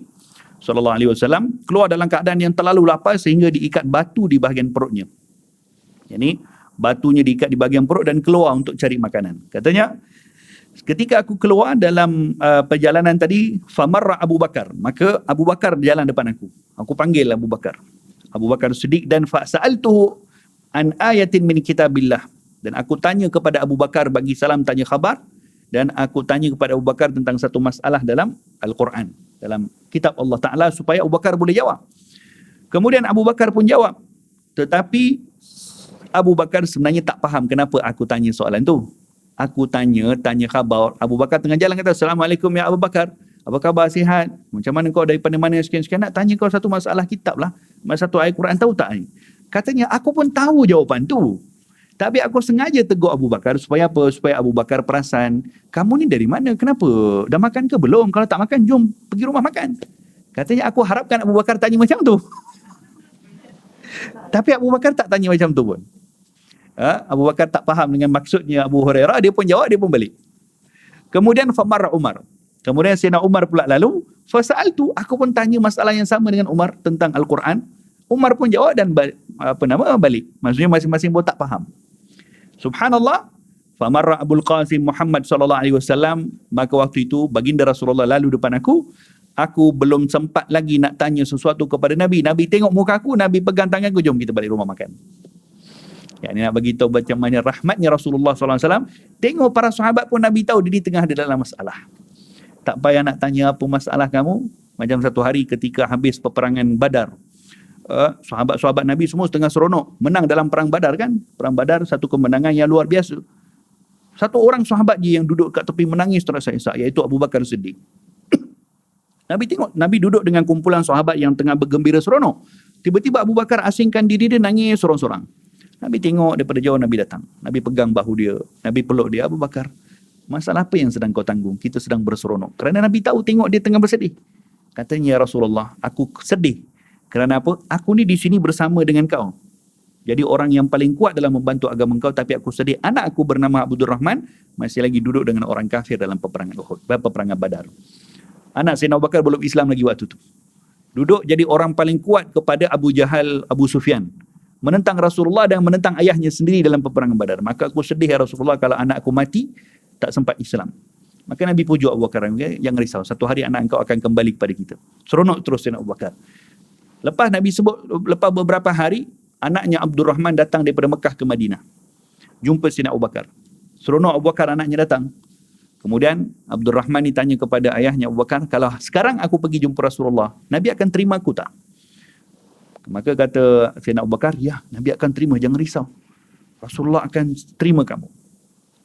SAW, keluar dalam keadaan yang terlalu lapar sehingga diikat batu di bahagian perutnya. Yani batunya diikat di bahagian perut dan keluar untuk cari makanan. Katanya, Ketika aku keluar dalam perjalanan tadi, famarra Abu Bakar, maka Abu Bakar jalan depan aku. Aku panggil Abu Bakar. Abu Bakar Siddiq, dan fa'sa'altuhu an ayatin min kitabillah. Dan aku tanya kepada Abu Bakar, bagi salam, tanya khabar, dan aku tanya kepada Abu Bakar tentang satu masalah dalam Al-Quran, dalam kitab Allah Ta'ala, supaya Abu Bakar boleh jawab. Kemudian Abu Bakar pun jawab. Tetapi Abu Bakar sebenarnya tak faham kenapa aku tanya soalan tu. Aku tanya khabar. Abu Bakar tengah jalan kata, Assalamualaikum ya Abu Bakar. Apa khabar, sihat? Macam mana kau daripada mana sekian-sekian? Nak tanya kau satu masalah kitab lah. Satu ayat Quran, tahu tak? Katanya, aku pun tahu jawapan tu. Tapi aku sengaja tegur Abu Bakar supaya apa? Supaya Abu Bakar perasan, kamu ni dari mana? Kenapa? Dah makan ke belum? Kalau tak makan, jom pergi rumah makan. Katanya, aku harapkan Abu Bakar tanya macam tu. Tapi Abu Bakar tak tanya macam tu pun. Abu Bakar tak faham dengan maksudnya Abu Hurairah, dia pun jawab, dia pun balik. Kemudian famarra Umar. Kemudian Sayyidina Umar pula lalu, fasa'altu, aku pun tanya masalah yang sama dengan Umar tentang Al-Quran. Umar pun jawab dan balik. Maksudnya masing-masing pun tak faham. Subhanallah, famarra Abul Qasim Muhammad sallallahu alaihi wasallam, maka waktu itu baginda Rasulullah lalu depan aku belum sempat lagi nak tanya sesuatu kepada Nabi. Nabi tengok muka aku, Nabi pegang tangan aku, jom kita balik rumah makan. Ya, ini nak bagi tahu macam mana rahmatnya Rasulullah sallallahu alaihi wasallam. Tengok para sahabat pun Nabi tahu dia di tengah dalam masalah. Tak payah nak tanya apa masalah kamu. Macam satu hari ketika habis peperangan Badar, sahabat-sahabat Nabi semua tengah seronok menang dalam perang Badar kan. Perang Badar satu kemenangan yang luar biasa. Satu orang sahabat je yang duduk kat tepi menangis terasa-isak, iaitu Abu Bakar Siddiq. Nabi tengok, Nabi duduk dengan kumpulan sahabat yang tengah bergembira seronok. Tiba-tiba Abu Bakar asingkan diri dia, nangis sorang-sorang. Nabi tengok daripada jauh, Nabi datang. Nabi pegang bahu dia, Nabi peluk dia. Abu Bakar, masalah apa yang sedang kau tanggung? Kita sedang berseronok. Kerana Nabi tahu, tengok dia tengah bersedih. Katanya, ya Rasulullah, aku sedih. Kerana apa? Aku ni di sini bersama dengan kau. Jadi orang yang paling kuat dalam membantu agama kau, tapi aku sedih. Anak aku bernama Abdul Rahman masih lagi duduk dengan orang kafir dalam peperangan Uhud, peperangan Badar. Anak Sayyidina Abu Bakar belum Islam lagi waktu tu. Duduk jadi orang paling kuat kepada Abu Jahal, Abu Sufyan. Menentang Rasulullah dan menentang ayahnya sendiri dalam peperangan Badar. Maka aku sedih, ya Rasulullah, kalau anak aku mati, tak sempat Islam. Maka Nabi pujuk Abu Bakar, jangan risau, satu hari anak engkau akan kembali kepada kita. Seronok terus Sayyidina Abu Bakar. Lepas Nabi sebut, lepas beberapa hari, anaknya Abdul Rahman datang daripada Mekah ke Madinah. Jumpa Sayyidina Abu Bakar. Seronok Abu Bakar, anaknya datang. Kemudian Abdul Rahman ni tanya kepada ayahnya Abu Bakar, kalau sekarang aku pergi jumpa Rasulullah, Nabi akan terima aku tak? Maka kata Sayyidina Abu Bakar, ya, Nabi akan terima, jangan risau. Rasulullah akan terima kamu.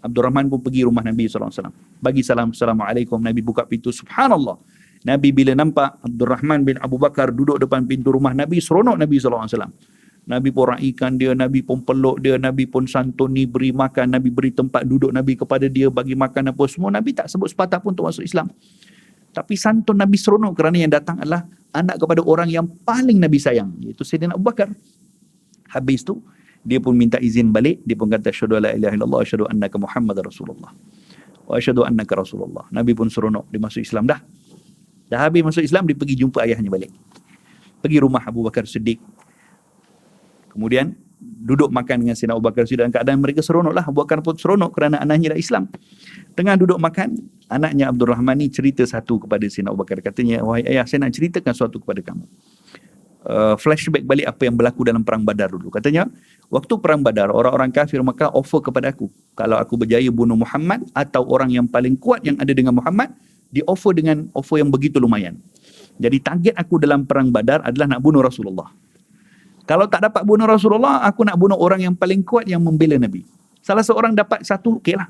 Abdul Rahman pun pergi rumah Nabi SAW. Bagi salam, Assalamualaikum. Nabi buka pintu, subhanallah. Nabi bila nampak Abdul Rahman bin Abu Bakar duduk depan pintu rumah Nabi, seronok Nabi SAW. Nabi pun raikan dia, Nabi pun peluk dia, Nabi pun santuni, beri makan, Nabi beri tempat duduk Nabi kepada dia, bagi makan apa semua. Nabi tak sebut sepatah pun untuk masuk Islam. Tapi santun Nabi seronok kerana yang datang adalah anak kepada orang yang paling Nabi sayang, iaitu Sayyidina Abu Bakar. Habis tu, dia pun minta izin balik. Dia pun kata, asyhadu la ilaha illallah, asyhadu annaka Muhammadar Rasulullah. Wa asyhadu annaka Rasulullah. Nabi pun seronok, dia masuk Islam dah. Dah habis masuk Islam, dia pergi jumpa ayahnya balik. Pergi rumah Abu Bakar Siddiq. Kemudian, duduk makan dengan Sayyidina Abu Bakar Siddiq dalam keadaan mereka seronok lah. Abu Bakar pun seronok kerana anaknya dah Islam. Tengah duduk makan, anaknya Abdul Rahman ni cerita satu kepada Sayyidina Abu Bakar. Katanya, wahai ayah, saya nak ceritakan sesuatu kepada kamu. Flashback balik apa yang berlaku dalam perang Badar dulu. Katanya, waktu perang Badar, orang-orang kafir Makkah offer kepada aku, kalau aku berjaya bunuh Muhammad atau orang yang paling kuat yang ada dengan Muhammad, di offer dengan offer yang begitu lumayan. Jadi target aku dalam perang Badar adalah nak bunuh Rasulullah. Kalau tak dapat bunuh Rasulullah, aku nak bunuh orang yang paling kuat yang membela Nabi. Salah seorang dapat satu, okey lah.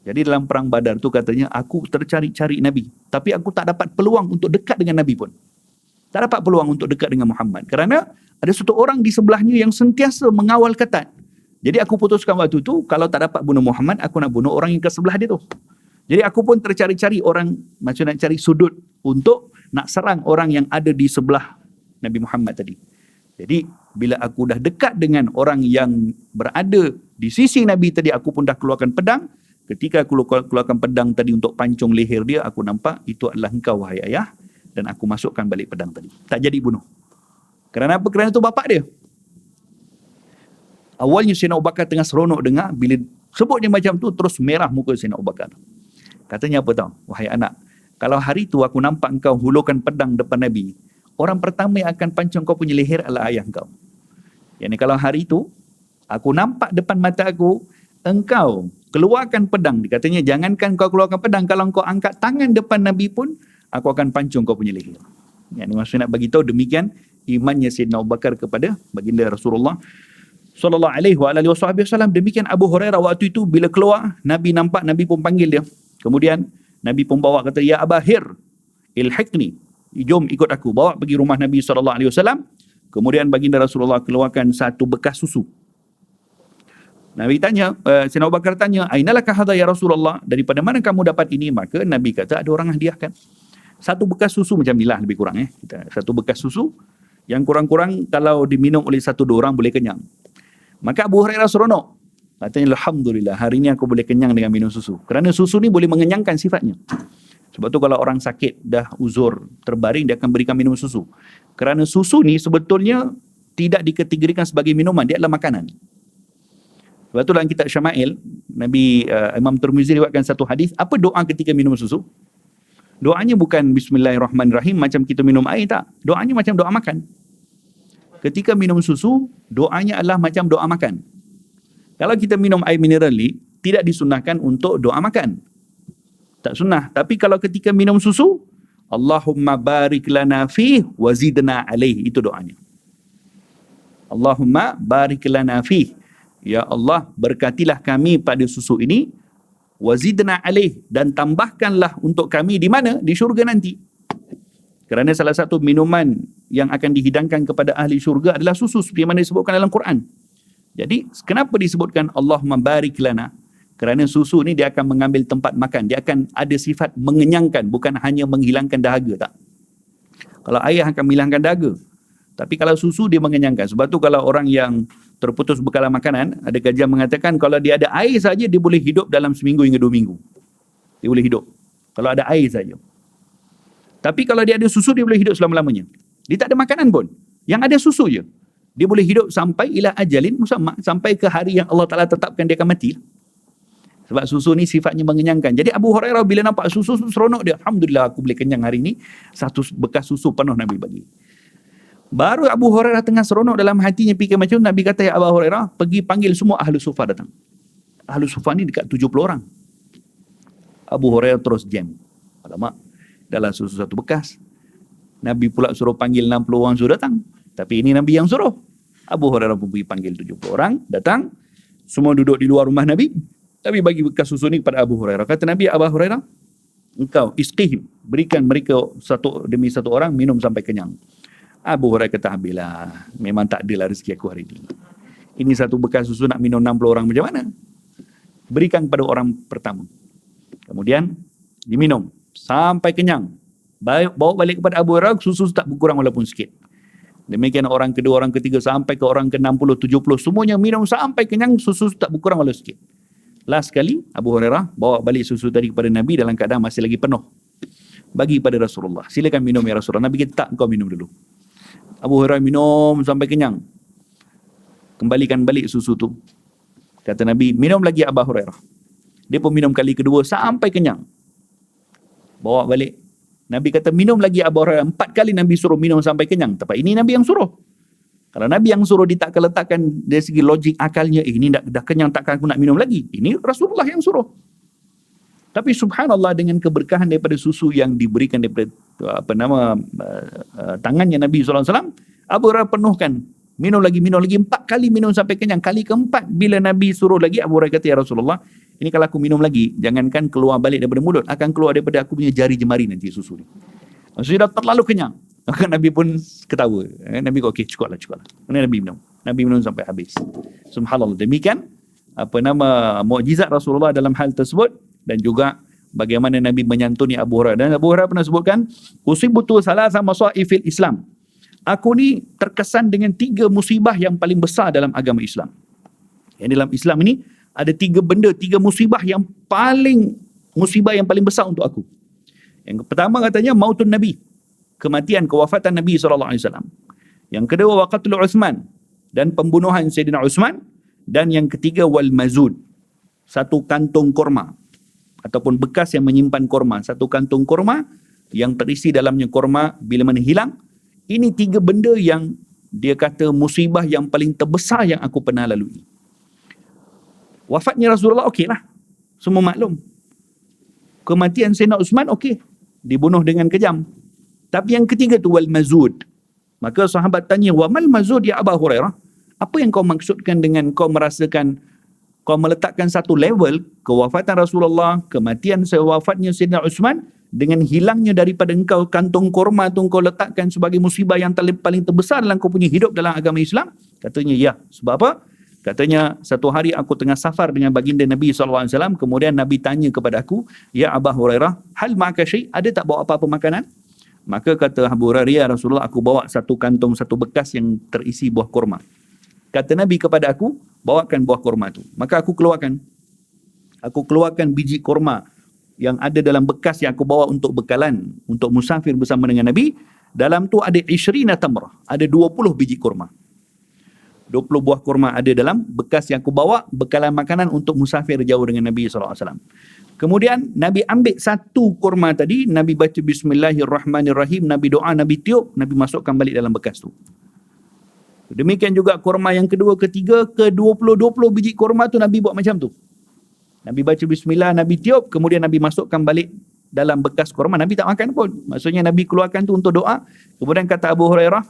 Jadi dalam perang Badar tu katanya, aku tercari-cari Nabi, tapi aku tak dapat peluang untuk dekat dengan Nabi pun. Tak dapat peluang untuk dekat dengan Muhammad. Kerana ada satu orang di sebelahnya yang sentiasa mengawal ketat. Jadi aku putuskan waktu tu, kalau tak dapat bunuh Muhammad, aku nak bunuh orang yang ke sebelah dia tu. Jadi aku pun tercari-cari orang, macam nak cari sudut untuk nak serang orang yang ada di sebelah Nabi Muhammad tadi. Jadi bila aku dah dekat dengan orang yang berada di sisi Nabi tadi, aku pun dah keluarkan pedang. Ketika aku keluarkan pedang tadi untuk pancung leher dia, aku nampak itu adalah engkau wahai ayah, dan aku masukkan balik pedang tadi. Tak jadi bunuh. Kerana apa? Kerana itu bapak dia. Awalnya Sayyidina Abu Bakar tengah seronok dengar, bila sebutnya macam tu, terus merah muka Sayyidina Abu Bakar. Katanya apa tahu? Wahai anak, kalau hari itu aku nampak engkau hulurkan pedang depan Nabi, orang pertama yang akan pancung kau punya leher adalah ayah engkau. Yani kalau hari itu aku nampak depan mata aku engkau keluarkan pedang, katanya jangankan kau keluarkan pedang, kalau kau angkat tangan depan Nabi pun aku akan pancung kau punya leher. Yani maksudnya nak bagi tahu demikian imannya Sayyidina Abu Bakar kepada baginda Rasulullah sallallahu alaihi wasallam. Demikian Abu Hurairah waktu itu bila keluar, Nabi nampak, Nabi pun panggil dia. Kemudian Nabi pun bawa, kata, ya Abahir, ilhiqni, jom ikut aku, bawa pergi rumah Nabi SAW. Kemudian baginda Rasulullah keluarkan satu bekas susu. Nabi tanya, Sayyidina Abu Bakar tanya, ainalaka hadha ya Rasulullah, daripada mana kamu dapat ini? Maka Nabi kata, ada orang hadiahkan. Satu bekas susu macam inilah lebih kurang. Satu bekas susu, yang kurang-kurang kalau diminum oleh 1-2 orang boleh kenyang. Maka Abu Hurairah seronok. Katanya, alhamdulillah, hari ini aku boleh kenyang dengan minum susu. Kerana susu ni boleh mengenyangkan sifatnya. Sebab tu kalau orang sakit, dah uzur, terbaring, dia akan berikan minum susu. Kerana susu ni sebetulnya tidak dikategorikan sebagai minuman, dia adalah makanan. Sebab tu dalam kitab Syama'il, Nabi Imam Tirmizi riwayatkan satu hadis, apa doa ketika minum susu? Doanya bukan Bismillahirrahmanirrahim macam kita minum air, tak. Doanya macam doa makan. Ketika minum susu, doanya adalah macam doa makan. Kalau kita minum air mineral ni, tidak disunnahkan untuk doa makan. Tak sunnah. Tapi kalau ketika minum susu, Allahumma barik lana fih wa zidna alaih. Itu doanya. Allahumma barik lana fih. Ya Allah, berkatilah kami pada susu ini, wa zidna alaih, dan tambahkanlah untuk kami di mana? Di syurga nanti. Kerana salah satu minuman yang akan dihidangkan kepada ahli syurga adalah susu, seperti mana disebutkan dalam Quran. Jadi, kenapa disebutkan Allahumma barik lana? Kerana susu ni dia akan mengambil tempat makan. Dia akan ada sifat mengenyangkan, bukan hanya menghilangkan dahaga, tak. Kalau air akan menghilangkan dahaga. Tapi kalau susu dia mengenyangkan. Sebab tu kalau orang yang terputus bekalan makanan, ada kajian mengatakan kalau dia ada air saja, dia boleh hidup dalam seminggu hingga 2 minggu. Dia boleh hidup. Kalau ada air saja. Tapi kalau dia ada susu, dia boleh hidup selama-lamanya. Dia tak ada makanan pun. Yang ada susu je. Dia boleh hidup sampai ila ajalin musamma, sampai ke hari yang Allah Ta'ala tetapkan dia akan mati. Sebab susu ni sifatnya mengenyangkan. Jadi Abu Hurairah bila nampak susu, seronok dia. Alhamdulillah aku boleh kenyang hari ni. Satu bekas susu penuh Nabi bagi. Baru Abu Hurairah tengah seronok dalam hatinya fikir macam, Nabi kata, ya Abu Hurairah, pergi panggil semua Ahlu Sufa datang. Ahlu Sufa ni dekat 70 orang. Abu Hurairah terus jam. Alamak, dalam susu satu bekas. Nabi pula suruh panggil 60 orang suruh datang. Tapi ini Nabi yang suruh. Abu Hurairah pun pergi panggil 70 orang, datang. Semua duduk di luar rumah Nabi. Tapi bagi bekas susu ni kepada Abu Hurairah. Kata Nabi, Abu Hurairah, engkau isqihim, berikan mereka satu demi satu orang minum sampai kenyang. Abu Hurairah kata, habislah, memang tak adalah rezeki aku hari ini. Ini satu bekas susu nak minum 60 orang macam mana? Berikan kepada orang pertama. Kemudian diminum sampai kenyang. Bawa balik kepada Abu Hurairah, susu tak berkurang walaupun sikit. Demikian orang kedua, orang ketiga, sampai ke orang ke-60, 70, semuanya minum sampai kenyang, susu tak berkurang walaupun sikit. Last sekali, Abu Hurairah bawa balik susu tadi kepada Nabi dalam keadaan masih lagi penuh. Bagi pada Rasulullah. Silakan minum ya Rasulullah. Nabi kata, tak, kau minum dulu. Abu Hurairah minum sampai kenyang. Kembalikan balik susu tu. Kata Nabi, minum lagi Abu Hurairah. Dia pun minum kali kedua sampai kenyang. Bawa balik. Nabi kata, minum lagi Abu Hurairah. 4 kali Nabi suruh minum sampai kenyang. Tapi ini Nabi yang suruh. Kalau Nabi yang suruh, dia takkan letakkan dari segi logik akalnya, ini dah kenyang, takkan aku nak minum lagi. Ini Rasulullah yang suruh. Tapi subhanallah, dengan keberkahan daripada susu yang diberikan daripada tangannya Nabi SAW, Abu Hurairah penuhkan. Minum lagi, 4 kali minum sampai kenyang. Kali keempat, bila Nabi suruh lagi, Abu Hurairah kata, ya Rasulullah, ini kalau aku minum lagi, jangankan keluar balik daripada mulut, akan keluar daripada aku punya jari jemari nanti susu ni. Maksudnya dah terlalu kenyang. Maka Nabi pun ketawa. Nabi kata, okey, cukuplah. Kemudian Nabi minum. Nabi minum sampai habis. Subhanallah. Demikian mukjizat Rasulullah dalam hal tersebut, dan juga bagaimana Nabi menyantuni Abu Hurairah. Dan Abu Hurairah pernah sebutkan, usibutu salasa masaifil Islam. Aku ni terkesan dengan 3 musibah yang paling besar dalam agama Islam. Yang dalam Islam ini ada 3 benda, 3 musibah yang paling besar untuk aku. Yang pertama katanya mautun Nabi, kematian, kewafatan Nabi SAW. Yang kedua waqatul Uthman, dan pembunuhan Sayyidina Uthman. Dan yang ketiga wal mazud, 1 kantung kurma ataupun bekas yang menyimpan korma. Satu kantung korma yang terisi dalamnya korma bila mana hilang. Ini 3 benda yang dia kata musibah yang paling terbesar yang aku pernah lalui. Wafatnya Rasulullah okey lah, semua maklum. Kematian Sayyidina Uthman okey, dibunuh dengan kejam. Tapi yang ketiga tu wal mazud. Maka sahabat tanya, wa mal mazud ya Abu Hurairah? Apa yang kau maksudkan dengan kau merasakan, kau meletakkan satu level kewafatan Rasulullah, kematian wafatnya Sayyidina Uthman dengan hilangnya daripada engkau kantung korma tu kau letakkan sebagai musibah yang paling terbesar dalam kau punya hidup dalam agama Islam? Katanya ya. Sebab apa? Katanya, satu hari aku tengah safar dengan baginda Nabi SAW, kemudian Nabi tanya kepada aku, ya Abu Hurairah, hal ma'aka syai', ada tak bawa apa-apa makanan? Maka kata Abu Hurairah, ya Rasulullah, aku bawa satu kantung, satu bekas yang terisi buah kurma. Kata Nabi kepada aku, bawakan buah kurma tu. Maka aku keluarkan biji kurma yang ada dalam bekas yang aku bawa untuk bekalan, untuk musafir bersama dengan Nabi. Dalam tu ada 20 tamrah, ada 20 biji kurma. 20 buah kurma ada dalam bekas yang aku bawa, bekalan makanan untuk musafir jauh dengan Nabi SAW. Kemudian Nabi ambil satu kurma tadi, Nabi baca Bismillahirrahmanirrahim, Nabi doa, Nabi tiup, Nabi masukkan balik dalam bekas tu. Demikian juga kurma yang kedua, ketiga, ke-20 biji kurma tu Nabi buat macam tu. Nabi baca Bismillah, Nabi tiup, kemudian Nabi masukkan balik dalam bekas kurma. Nabi tak makan pun. Maksudnya Nabi keluarkan tu untuk doa. Kemudian kata Abu Hurairah,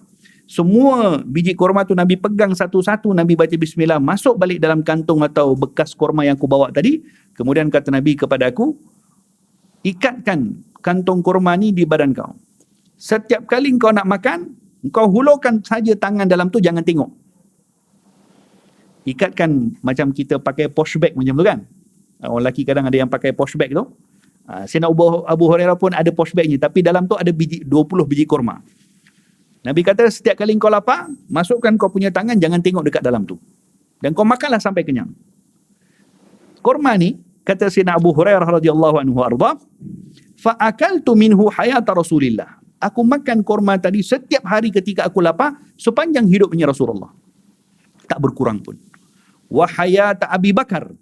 semua biji kurma tu Nabi pegang satu-satu, Nabi baca Bismillah, masuk balik dalam kantung atau bekas kurma yang aku bawa tadi. Kemudian kata Nabi kepada aku, ikatkan kantung kurma ni di badan kau. Setiap kali kau nak makan, kau hulurkan saja tangan dalam tu, jangan tengok. Ikatkan macam kita pakai posh bag macam tu kan. Orang lelaki kadang ada yang pakai posh bag tu. Sayyidina Abu Hurairah pun ada posh bagnya, tapi dalam tu ada 20 biji kurma. Nabi kata, setiap kali kau lapar, masukkan kau punya tangan, jangan tengok dekat dalam tu. Dan kau makanlah sampai kenyang. Kurma ni, kata Sayyidina Abu Hurairah radhiyallahu anhu arda, fa'akaltu minhu hayata Rasulillah. Aku makan kurma tadi setiap hari ketika aku lapar, sepanjang hidupnya Rasulullah. Tak berkurang pun. Wa hayata Abi Bakar.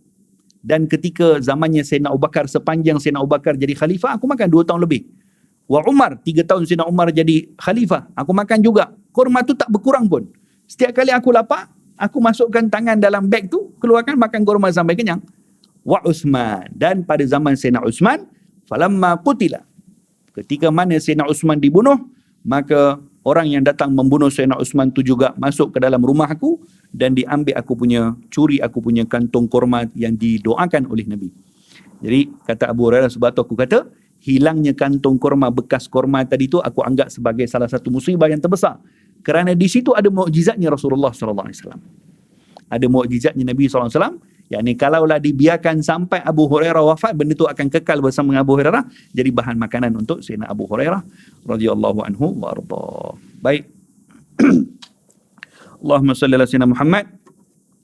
Dan ketika zamannya Sayyidina Abu Bakar, sepanjang Sayyidina Abu Bakar jadi khalifah, aku makan 2 tahun lebih. Wa Umar, 3 tahun Sayyidina Umar jadi khalifah, aku makan juga. Kurma tu tak berkurang pun. Setiap kali aku lapar, aku masukkan tangan dalam beg tu, keluarkan makan kurma sampai kenyang. Wa Uthman, dan pada zaman Sayyidina Uthman, falamma qutila, ketika mana Sayyidina Uthman dibunuh, maka orang yang datang membunuh Sayyidina Uthman tu juga masuk ke dalam rumah aku dan diambil curi aku punya kantung kurma yang didoakan oleh Nabi. Jadi kata Abu Hurairah, sebab tu aku kata, hilangnya kantung kurma, bekas kurma tadi tu aku anggap sebagai salah satu musibah yang terbesar. Kerana di situ ada mukjizatnya Rasulullah SAW. Ada mukjizatnya Nabi SAW. Yakni kalaulah dibiarkan sampai Abu Hurairah wafat, benda tu akan kekal bersama dengan Abu Hurairah, jadi bahan makanan untuk Sayyidina Abu Hurairah radhiyallahu anhu wa arda. Baik. Allahumma salli ala Sayyidina Muhammad.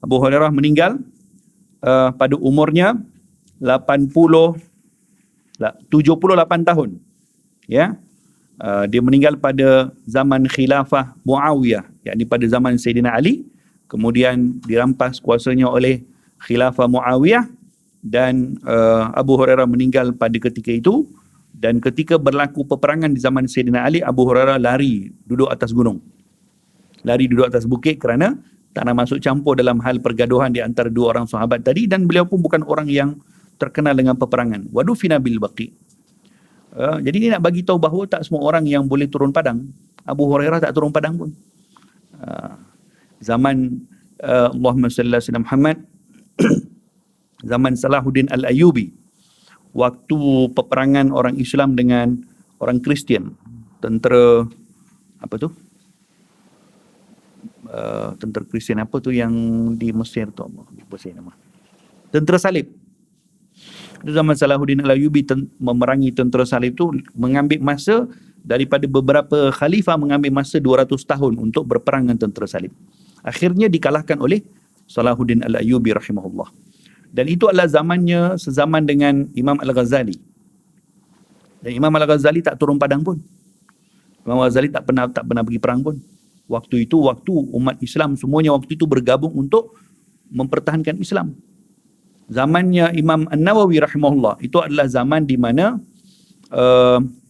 Abu Hurairah meninggal pada umurnya 78 tahun. Ya. Dia meninggal pada zaman khilafah Muawiyah, yakni pada zaman Sayyidina Ali, kemudian dirampas kuasanya oleh khilafah Muawiyah, dan Abu Hurairah meninggal pada ketika itu. Dan ketika berlaku peperangan di zaman Sayyidina Ali, Abu Hurairah lari duduk atas gunung, lari duduk atas bukit kerana tak nak masuk campur dalam hal pergaduhan di antara 2 orang sahabat tadi. Dan beliau pun bukan orang yang terkenal dengan peperangan. Wadufina bil baqi. Jadi ini nak bagi tahu bahawa tak semua orang yang boleh turun padang. Abu Hurairah tak turun padang pun. Zaman Allahumma salli ala Sayyidina Muhammad, zaman Salahuddin Al-Ayyubi, waktu peperangan orang Islam dengan orang Kristian, tentera apa tu? Tentera Kristian apa tu yang di Mesir tu? Lupa saya nama. Tentera Salib. Itu zaman Salahuddin Al-Ayyubi memerangi tentera Salib tu, mengambil masa daripada beberapa khalifah, mengambil masa 200 tahun untuk berperang dengan tentera Salib. Akhirnya dikalahkan oleh Salahuddin Al-Ayyubi rahimahullah. Dan itu adalah zamannya sezaman dengan Imam Al-Ghazali. Dan Imam Al-Ghazali tak turun padang pun. Imam Al-Ghazali tak pernah pergi perang pun. Waktu itu, waktu umat Islam semuanya waktu itu bergabung untuk mempertahankan Islam. zamannya Imam An-Nawawi rahimahullah, itu adalah zaman di mana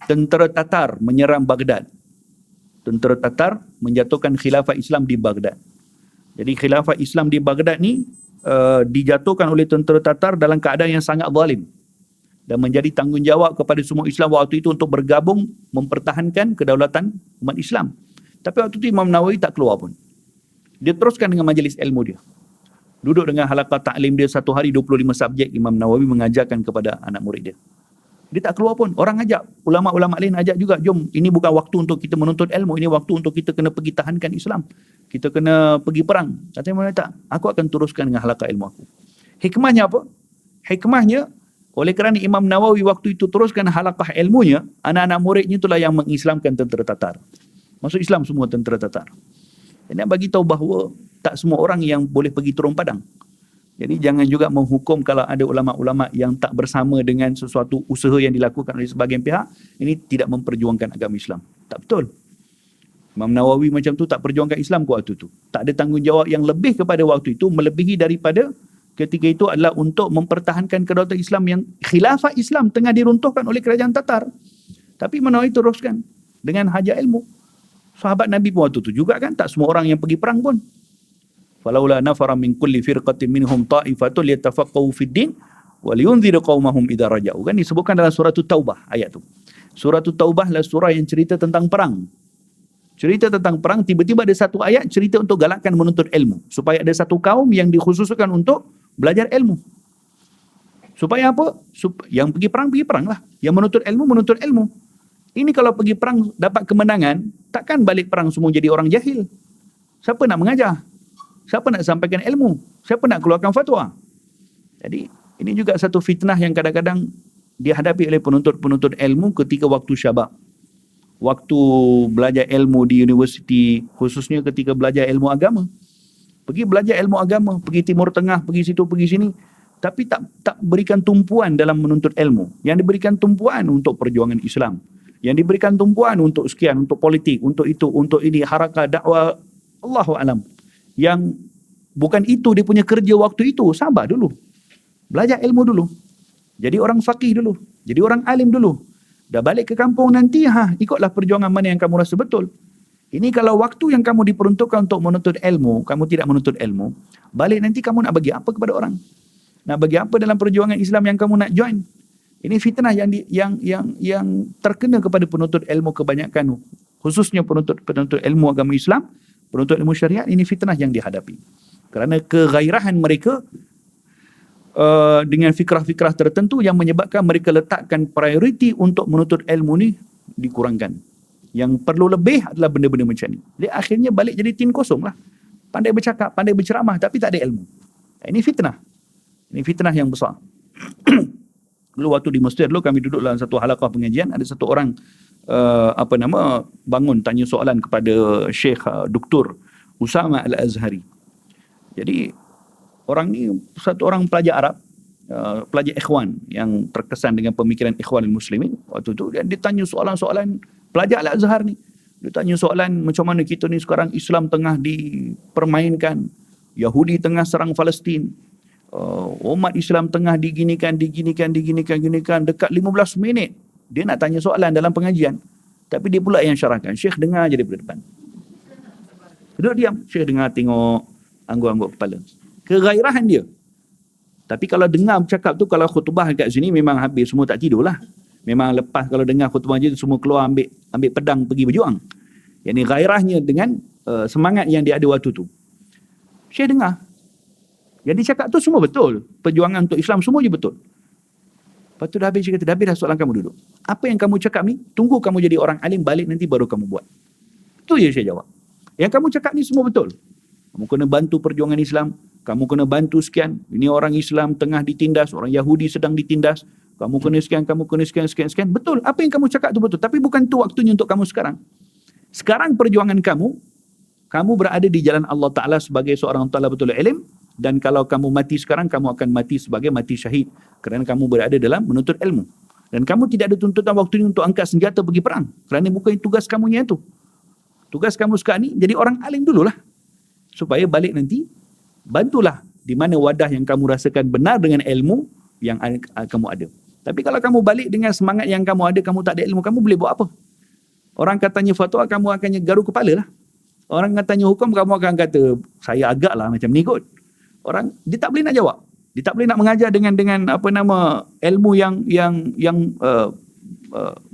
tentera Tatar menyerang Baghdad. Tentera Tatar menjatuhkan khilafah Islam di Baghdad. Jadi khilafah Islam di Baghdad ni dijatuhkan oleh tentera Tatar dalam keadaan yang sangat zalim, dan menjadi tanggungjawab kepada semua Islam waktu itu untuk bergabung mempertahankan kedaulatan umat Islam. Tapi waktu itu Imam Nawawi tak keluar pun. Dia teruskan dengan majlis ilmu dia. Duduk dengan halaqah ta'lim dia, satu hari 25 subjek Imam Nawawi mengajarkan kepada anak murid dia. Dia tak keluar pun. Orang ajak, ulama-ulama lain ajak juga, jom, ini bukan waktu untuk kita menuntut ilmu, ini waktu untuk kita kena pergi tahankan Islam. Kita kena pergi perang. Katanya Imam Nawawi, tak, aku akan teruskan dengan halaqah ilmu aku. Hikmahnya apa? Hikmahnya, oleh kerana Imam Nawawi waktu itu teruskan halaqah ilmunya, anak-anak muridnya itulah yang mengislamkan tentera Tatar. Masuk Islam semua tentera Tatar. Ini bagi tahu bahawa tak semua orang yang boleh pergi turun padang. Jadi jangan juga menghukum kalau ada ulama-ulama yang tak bersama dengan sesuatu usaha yang dilakukan oleh sebahagian pihak, ini tidak memperjuangkan agama Islam. Tak betul. Imam Nawawi macam tu tak perjuangkan Islam ke waktu tu. Tak ada tanggungjawab yang lebih kepada waktu itu, melebihi daripada ketika itu adalah untuk mempertahankan kedaulatan Islam yang khilafah Islam tengah diruntuhkan oleh kerajaan Tatar. Tapi Imam Nawawi teruskan dengan hajar ilmu. Sahabat Nabi pun waktu tu juga kan, tak semua orang yang pergi perang pun. Falaula nafara min kulli firqatin minhum ta'ifatun liyatafaqahu fid din wa liyunziru qaumahum idza raja'u. Kan disebutkan dalam surah Taubah ayat tu. Surah Taubah adalah surah yang cerita tentang perang. Cerita tentang perang, tiba-tiba ada satu ayat cerita untuk galakkan menuntut ilmu. Supaya ada satu kaum yang dikhususkan untuk belajar ilmu. Supaya apa? Yang pergi perang lah. Yang menuntut ilmu. Ini kalau pergi perang dapat kemenangan, takkan balik perang semua jadi orang jahil. Siapa nak mengajar? Siapa nak sampaikan ilmu? Siapa nak keluarkan fatwa? Jadi, ini juga satu fitnah yang kadang-kadang dihadapi oleh penuntut-penuntut ilmu ketika waktu syabab. Waktu belajar ilmu di universiti, khususnya ketika belajar ilmu agama. Pergi belajar ilmu agama, pergi Timur Tengah, pergi situ, pergi sini. Tapi tak berikan tumpuan dalam menuntut ilmu. Yang diberikan tumpuan untuk perjuangan Islam. Yang diberikan tumpuan untuk sekian, untuk politik, untuk itu, untuk ini, harakah, dakwah, Allahu alam. Yang bukan itu dia punya kerja waktu itu, sabar dulu. Belajar ilmu dulu. Jadi orang faqih dulu. Jadi orang alim dulu. Dah balik ke kampung nanti, ikutlah perjuangan mana yang kamu rasa betul. Ini kalau waktu yang kamu diperuntukkan untuk menuntut ilmu, kamu tidak menuntut ilmu, balik nanti kamu nak bagi apa kepada orang? Nak bagi apa dalam perjuangan Islam yang kamu nak join? Ini fitnah yang terkena kepada penuntut ilmu kebanyakan, khususnya penuntut ilmu agama Islam, penuntut ilmu syariat, ini fitnah yang dihadapi. Kerana kegairahan mereka dengan fikrah-fikrah tertentu yang menyebabkan mereka letakkan prioriti untuk menuntut ilmu ni dikurangkan. Yang perlu lebih adalah benda-benda macam ni. Jadi akhirnya balik jadi tin kosong lah. Pandai bercakap, pandai berceramah, tapi tak ada ilmu. Ini fitnah. Ini fitnah yang besar. Dulu waktu di Mesir, dulu kami duduk dalam satu halaqah pengajian, ada satu orang bangun tanya soalan kepada Syekh Dr. Usama Al-Azhari. Jadi orang ni satu orang pelajar Arab, pelajar ikhwan yang terkesan dengan pemikiran ikhwan muslimin. Waktu tu dia tanya soalan-soalan pelajar Al-Azhar ni. Dia tanya soalan macam mana kita ni sekarang Islam tengah dipermainkan, Yahudi tengah serang Palestin, umat Islam tengah diginikan, dekat 15 minit dia nak tanya soalan dalam pengajian, tapi dia pula yang syarahkan. Syekh dengar je daripada depan, duduk diam, Syekh dengar, tengok, angguk-angguk kepala. Kegairahan dia. Tapi kalau dengar bercakap tu, kalau khutbah kat sini memang habis, semua tak tidur lah. Memang lepas kalau dengar khutbah je semua keluar ambil pedang pergi berjuang. Yang ni gairahnya dengan semangat yang dia ada waktu tu. Syekh dengar. Yang dia cakap tu semua betul. Perjuangan untuk Islam semua je betul. Lepas tu dah habis, dia kata, dah habis dah soalan kamu, duduk. Apa yang kamu cakap ni, tunggu kamu jadi orang alim balik nanti baru kamu buat. Itu je saya jawab. Yang kamu cakap ni semua betul. Kamu kena bantu perjuangan Islam. Kamu kena bantu sekian. Ini orang Islam tengah ditindas. Orang Yahudi sedang ditindas. Kamu kena sekian, kamu kena sekian. Betul. Apa yang kamu cakap tu betul. Tapi bukan tu waktunya untuk kamu sekarang. Sekarang perjuangan kamu berada di jalan Allah Ta'ala sebagai seorang talabatul ilm. Dan kalau kamu mati sekarang, kamu akan mati sebagai mati syahid. Kerana kamu berada dalam menuntut ilmu. Dan kamu tidak ada tuntutan waktu ini untuk angkat senjata pergi perang. Kerana bukan tugas kamunya itu. Tugas kamu sekarang ni, jadi orang alim dululah. Supaya balik nanti, bantulah di mana wadah yang kamu rasakan benar dengan ilmu yang kamu ada. Tapi kalau kamu balik dengan semangat yang kamu ada, kamu tak ada ilmu, kamu boleh buat apa? Orang katanya fatwa, kamu akan garu kepala lah. Orang katanya hukum, kamu akan kata, saya agak lah macam ni kot. Orang, dia tak boleh nak jawab. Dia tak boleh nak mengajar dengan ilmu yang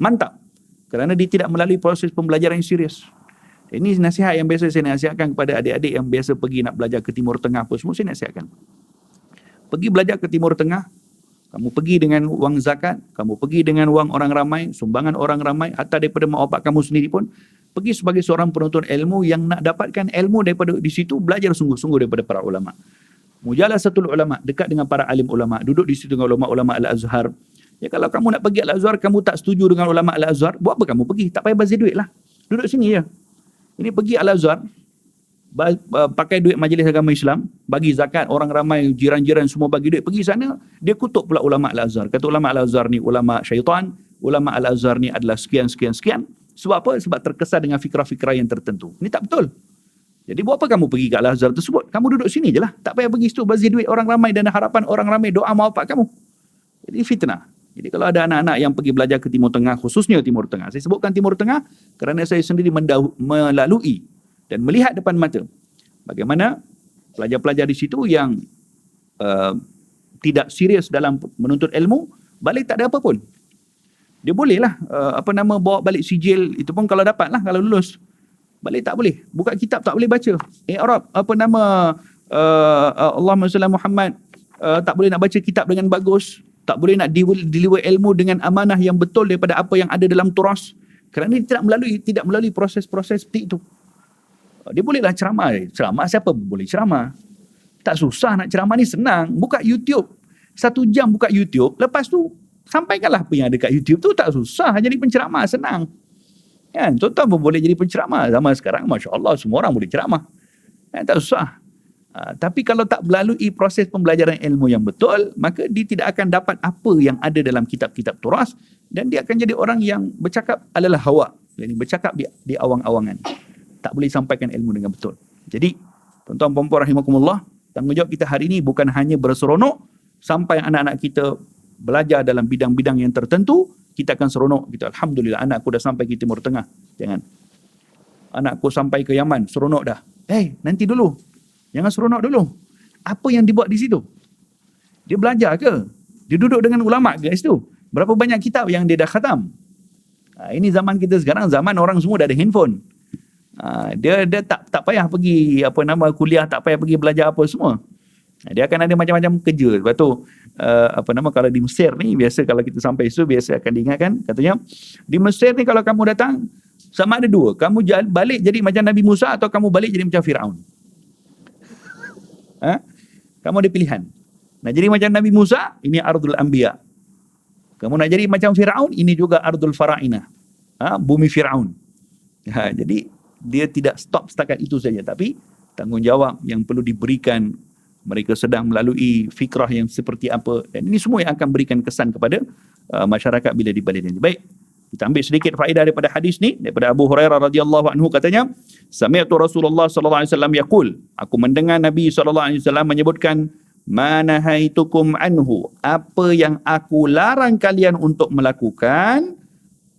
mantap. Kerana dia tidak melalui proses pembelajaran yang serius. Ini nasihat yang biasa saya nasihatkan kepada adik-adik yang biasa pergi nak belajar ke Timur Tengah apa semua, saya nasihatkan. Pergi belajar ke Timur Tengah, kamu pergi dengan wang zakat, kamu pergi dengan wang orang ramai, sumbangan orang ramai, atau daripada mak bapak kamu sendiri pun, pergi sebagai seorang penuntut ilmu yang nak dapatkan ilmu daripada di situ, belajar sungguh-sungguh daripada para ulama. Mujalasatul ulama, dekat dengan para alim ulama, duduk di situ dengan ulama-ulama Al-Azhar. Ya, kalau kamu nak pergi Al-Azhar, kamu tak setuju dengan ulama Al-Azhar, buat apa kamu pergi? Tak payah bazir duit lah. Duduk sini je. Ini pergi Al-Azhar, pakai duit Majlis Agama Islam, bagi zakat, orang ramai, jiran-jiran semua bagi duit, pergi sana, dia kutuk pula ulama Al-Azhar. Kata ulama Al-Azhar ni ulama syaitan, ulama Al-Azhar ni adalah sekian. Sebab apa? Sebab terkesan dengan fikrah-fikrah yang tertentu. Ini tak betul. Jadi buat apa kamu pergi ke Al-Azhar tersebut? Kamu duduk sini je lah. Tak payah pergi situ, bazir duit orang ramai dan harapan orang ramai doa mak bapak kamu. Jadi fitnah. Jadi kalau ada anak-anak yang pergi belajar ke Timur Tengah, khususnya Timur Tengah. Saya sebutkan Timur Tengah kerana saya sendiri melalui dan melihat depan mata bagaimana pelajar-pelajar di situ yang tidak serius dalam menuntut ilmu, balik tak ada apa pun. Dia bolehlah bawa balik sijil, itu pun kalau dapat lah, kalau lulus. Balik tak boleh. Buka kitab tak boleh baca. I'rab, Allahumma salli Muhammad, tak boleh nak baca kitab dengan bagus. Tak boleh nak deliver ilmu dengan amanah yang betul daripada apa yang ada dalam turas. Kerana dia tidak melalui proses-proses seperti itu. Dia bolehlah ceramah. Ceramah siapa boleh ceramah? Tak susah nak ceramah ni, senang. Buka YouTube. 1 jam buka YouTube. Lepas tu, sampaikanlah apa yang ada kat YouTube tu. Tak susah jadi penceramah, senang. Kan? Tuan-tuan pun boleh jadi penceramah. Zaman sekarang, Masya Allah, semua orang boleh ceramah. Kan? Tak susah. Tapi kalau tak melalui proses pembelajaran ilmu yang betul, maka dia tidak akan dapat apa yang ada dalam kitab-kitab turas, dan dia akan jadi orang yang bercakap adalah hawa, jadi bercakap di awang-awangan, tak boleh sampaikan ilmu dengan betul. Jadi tuan-tuan puan-puan rahimakumullah, tanggungjawab kita hari ini bukan hanya berseronok sampai anak-anak kita belajar dalam bidang-bidang yang tertentu, kita akan seronok, kita alhamdulillah anakku dah sampai ke Timur Tengah. Jangan. Anakku sampai ke Yaman, seronok dah. Nanti dulu. Jangan seronok dulu. Apa yang dibuat di situ? Dia belajar ke? Dia duduk dengan ulama ke situ? Berapa banyak kitab yang dia dah khatam? Ini zaman kita sekarang, zaman orang semua dah ada handphone. Dia tak payah pergi kuliah, tak payah pergi belajar apa semua. Dia akan ada macam-macam kerja. Sebab tu kalau di Mesir ni, biasa kalau kita sampai situ, biasa akan diingatkan, katanya di Mesir ni kalau kamu datang, sama ada 2. Kamu balik jadi macam Nabi Musa, atau kamu balik jadi macam Firaun. Kamu ada pilihan. Nak jadi macam Nabi Musa, ini Ardul Anbiya. Kamu nak jadi macam Firaun, ini juga Ardul Fara'inah. Bumi Firaun. Jadi dia tidak stop setakat itu saja, tapi tanggungjawab yang perlu diberikan, mereka sedang melalui fikrah yang seperti apa, dan ini semua yang akan berikan kesan kepada masyarakat bila dibalik ini. Baik, kita ambil sedikit faedah daripada hadis ni, daripada Abu Hurairah radhiyallahu anhu, katanya, sami'tu Rasulullah sallallahu alaihi wasallam yaqul, aku mendengar Nabi sallallahu alaihi wasallam menyebutkan, ma nahaitukum anhu, apa yang aku larang kalian untuk melakukan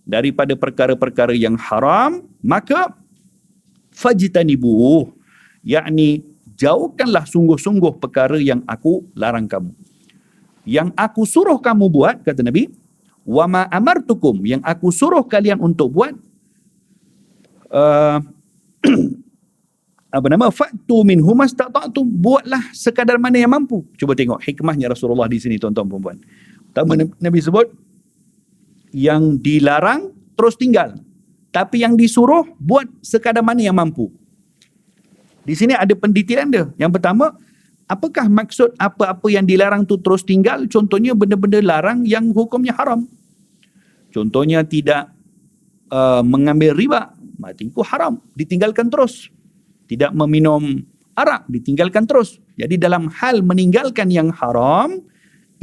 daripada perkara-perkara yang haram, maka fajtanibuh, yakni jauhkanlah sungguh-sungguh perkara yang aku larang kamu. Yang aku suruh kamu buat, kata Nabi, wa ma amartukum, yang aku suruh kalian untuk buat, fa'tu minhu mastata'tum, buatlah sekadar mana yang mampu. Cuba tengok hikmahnya Rasulullah di sini, tuan-tuan puan-puan. Pertama, Nabi sebut yang dilarang terus tinggal, tapi yang disuruh buat sekadar mana yang mampu. Di sini ada pendetailan dia. Yang pertama, apakah maksud apa-apa yang dilarang tu terus tinggal? Contohnya benda-benda larang yang hukumnya haram. Contohnya tidak mengambil riba, mati itu haram, ditinggalkan terus. Tidak meminum arak, ditinggalkan terus. Jadi dalam hal meninggalkan yang haram,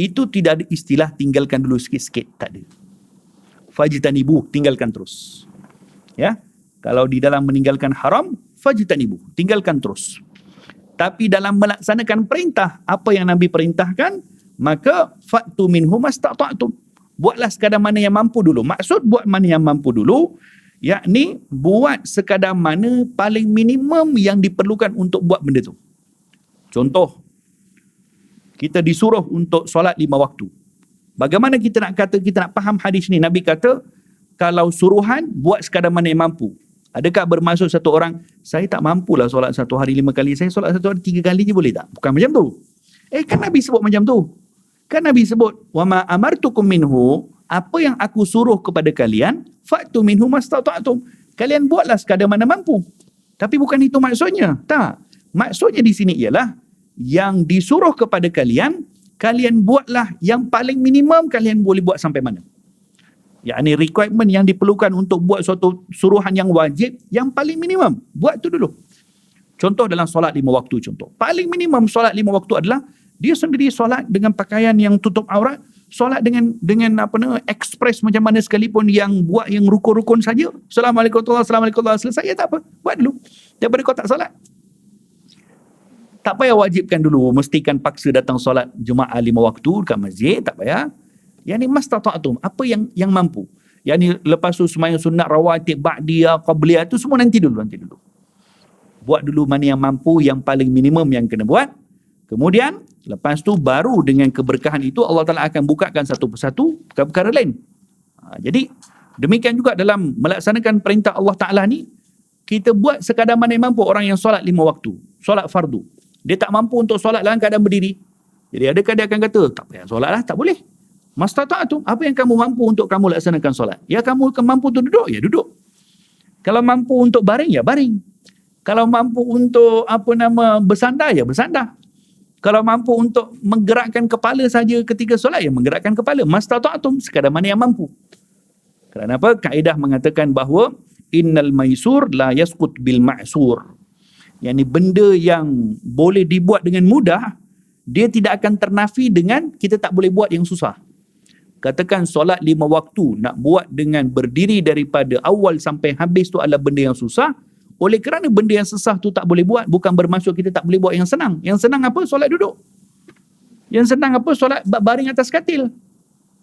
itu tidak ada istilah tinggalkan dulu sikit-sikit, tak ada. Fajtanibu, tinggalkan terus. Ya, kalau di dalam meninggalkan haram, fajtanibu, tinggalkan terus. Tapi dalam melaksanakan perintah, apa yang Nabi perintahkan, maka fa'tu minhu mastata'tum. Buatlah sekadar mana yang mampu dulu. Maksud buat mana yang mampu dulu, yakni buat sekadar mana paling minimum yang diperlukan untuk buat benda tu. Contoh, kita disuruh untuk solat 5 waktu. Bagaimana kita nak kata, kita nak faham hadis ni? Nabi kata, kalau suruhan, buat sekadar mana yang mampu. Adakah bermaksud satu orang, saya tak mampulah solat satu hari 5 kali, saya solat satu hari 3 kali je boleh tak? Bukan macam tu. Kan Nabi sebut macam tu. Kan Nabi sebut, wa ma amartukum minhu, apa yang aku suruh kepada kalian, fa'tu minhu mastata'tum. Kalian buatlah sekadar mana mampu. Tapi bukan itu maksudnya. Tak. Maksudnya di sini ialah, yang disuruh kepada kalian, kalian buatlah yang paling minimum kalian boleh buat sampai mana. Yakni requirement yang diperlukan untuk buat suatu suruhan yang wajib, yang paling minimum, buat tu dulu. Contoh dalam solat 5 waktu contoh. Paling minimum solat 5 waktu adalah, dia sendiri solat dengan pakaian yang tutup aurat, solat dengan express macam mana sekalipun, yang buat yang rukun-rukun saja. Assalamualaikum warahmatullahi wabarakatuh, selesai, ya tak apa. Buat dulu. Daripada kau tak solat. Tak payah wajibkan dulu, mestikan paksa datang solat Jumaat 5 waktu dekat masjid, tak payah. Yang ni mastata'tum, apa yang mampu. Yang ni lepas tu sembahyang sunat, rawatib, ba'diyah, qabliyah, tu semua nanti dulu. Buat dulu mana yang mampu, yang paling minimum yang kena buat. Kemudian, lepas tu baru dengan keberkahan itu, Allah Ta'ala akan bukakan satu persatu perkara lain. Jadi, demikian juga dalam melaksanakan perintah Allah Ta'ala ni, kita buat sekadar mana yang mampu. Orang yang solat 5 waktu, solat fardu, dia tak mampu untuk solat dalam keadaan berdiri. Jadi adakah dia akan kata, tak payah solat lah, tak boleh. Mastata'tum, apa yang kamu mampu untuk kamu laksanakan solat? Ya kamu mampu untuk duduk, ya duduk. Kalau mampu untuk baring, ya baring. Kalau mampu untuk bersandar, ya bersandar. Kalau mampu untuk menggerakkan kepala saja ketika solat, ya menggerakkan kepala. Mastata'tum, sekadar mana yang mampu. Kerana apa? Kaedah mengatakan bahawa innal maisur la yasqut bil ma'sur. Yang ni benda yang boleh dibuat dengan mudah, dia tidak akan ternafi dengan kita tak boleh buat yang susah. Katakan solat 5 waktu nak buat dengan berdiri daripada awal sampai habis tu adalah benda yang susah. Oleh kerana benda yang susah tu tak boleh buat, bukan bermaksud kita tak boleh buat yang senang. Yang senang apa? Solat duduk. Yang senang apa? Solat baring atas katil.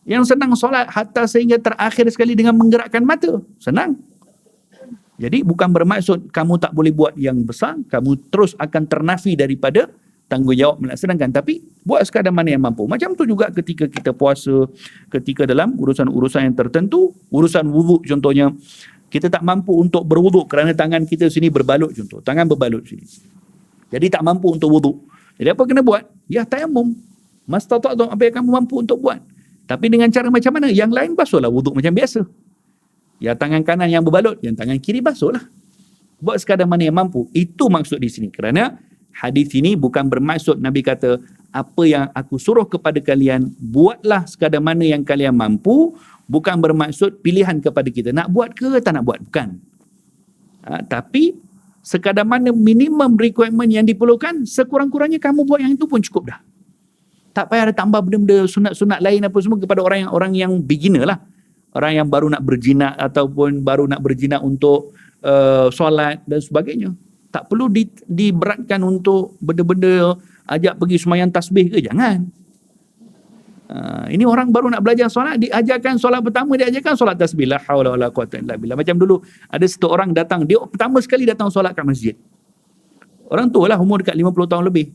Yang senang solat hatta sehingga terakhir sekali dengan menggerakkan mata. Senang. Jadi bukan bermaksud kamu tak boleh buat yang besar, kamu terus akan ternafi daripada tanggungjawab melaksanakan, tapi buat sekadar mana yang mampu. Macam tu juga ketika kita puasa, ketika dalam urusan-urusan yang tertentu, urusan wuduk contohnya, kita tak mampu untuk berwuduk kerana tangan kita sini berbalut contoh, tangan berbalut sini. Jadi tak mampu untuk wuduk. Jadi apa kena buat? Ya tayamum. Mastata'tum, apa yang kamu mampu untuk buat. Tapi dengan cara macam mana? Yang lain basuhlah wuduk macam biasa. Ya tangan kanan yang berbalut, yang tangan kiri basuhlah. Buat sekadar mana yang mampu. Itu maksud di sini. Kerana hadis ini bukan bermaksud Nabi kata, apa yang aku suruh kepada kalian, buatlah sekadar mana yang kalian mampu. Bukan bermaksud pilihan kepada kita. Nak buat ke tak nak buat? Bukan. Tapi sekadar mana minimum requirement yang diperlukan, sekurang-kurangnya kamu buat yang itu pun cukup dah. Tak payah ada tambah benda-benda sunat-sunat lain apa semua kepada orang yang beginner lah. Orang yang baru nak berjinak ataupun baru nak berjinak untuk solat dan sebagainya. Tak perlu diberatkan untuk benda-benda ajak pergi sembahyang tasbih ke, jangan. Ini orang baru nak belajar solat, diajarkan solat pertama, diajarkan solat tasbih. La haula wala quwwata illa billah. Macam dulu ada satu orang datang, dia pertama sekali datang solat kat masjid. Orang tua lah, umur dekat 50 tahun lebih.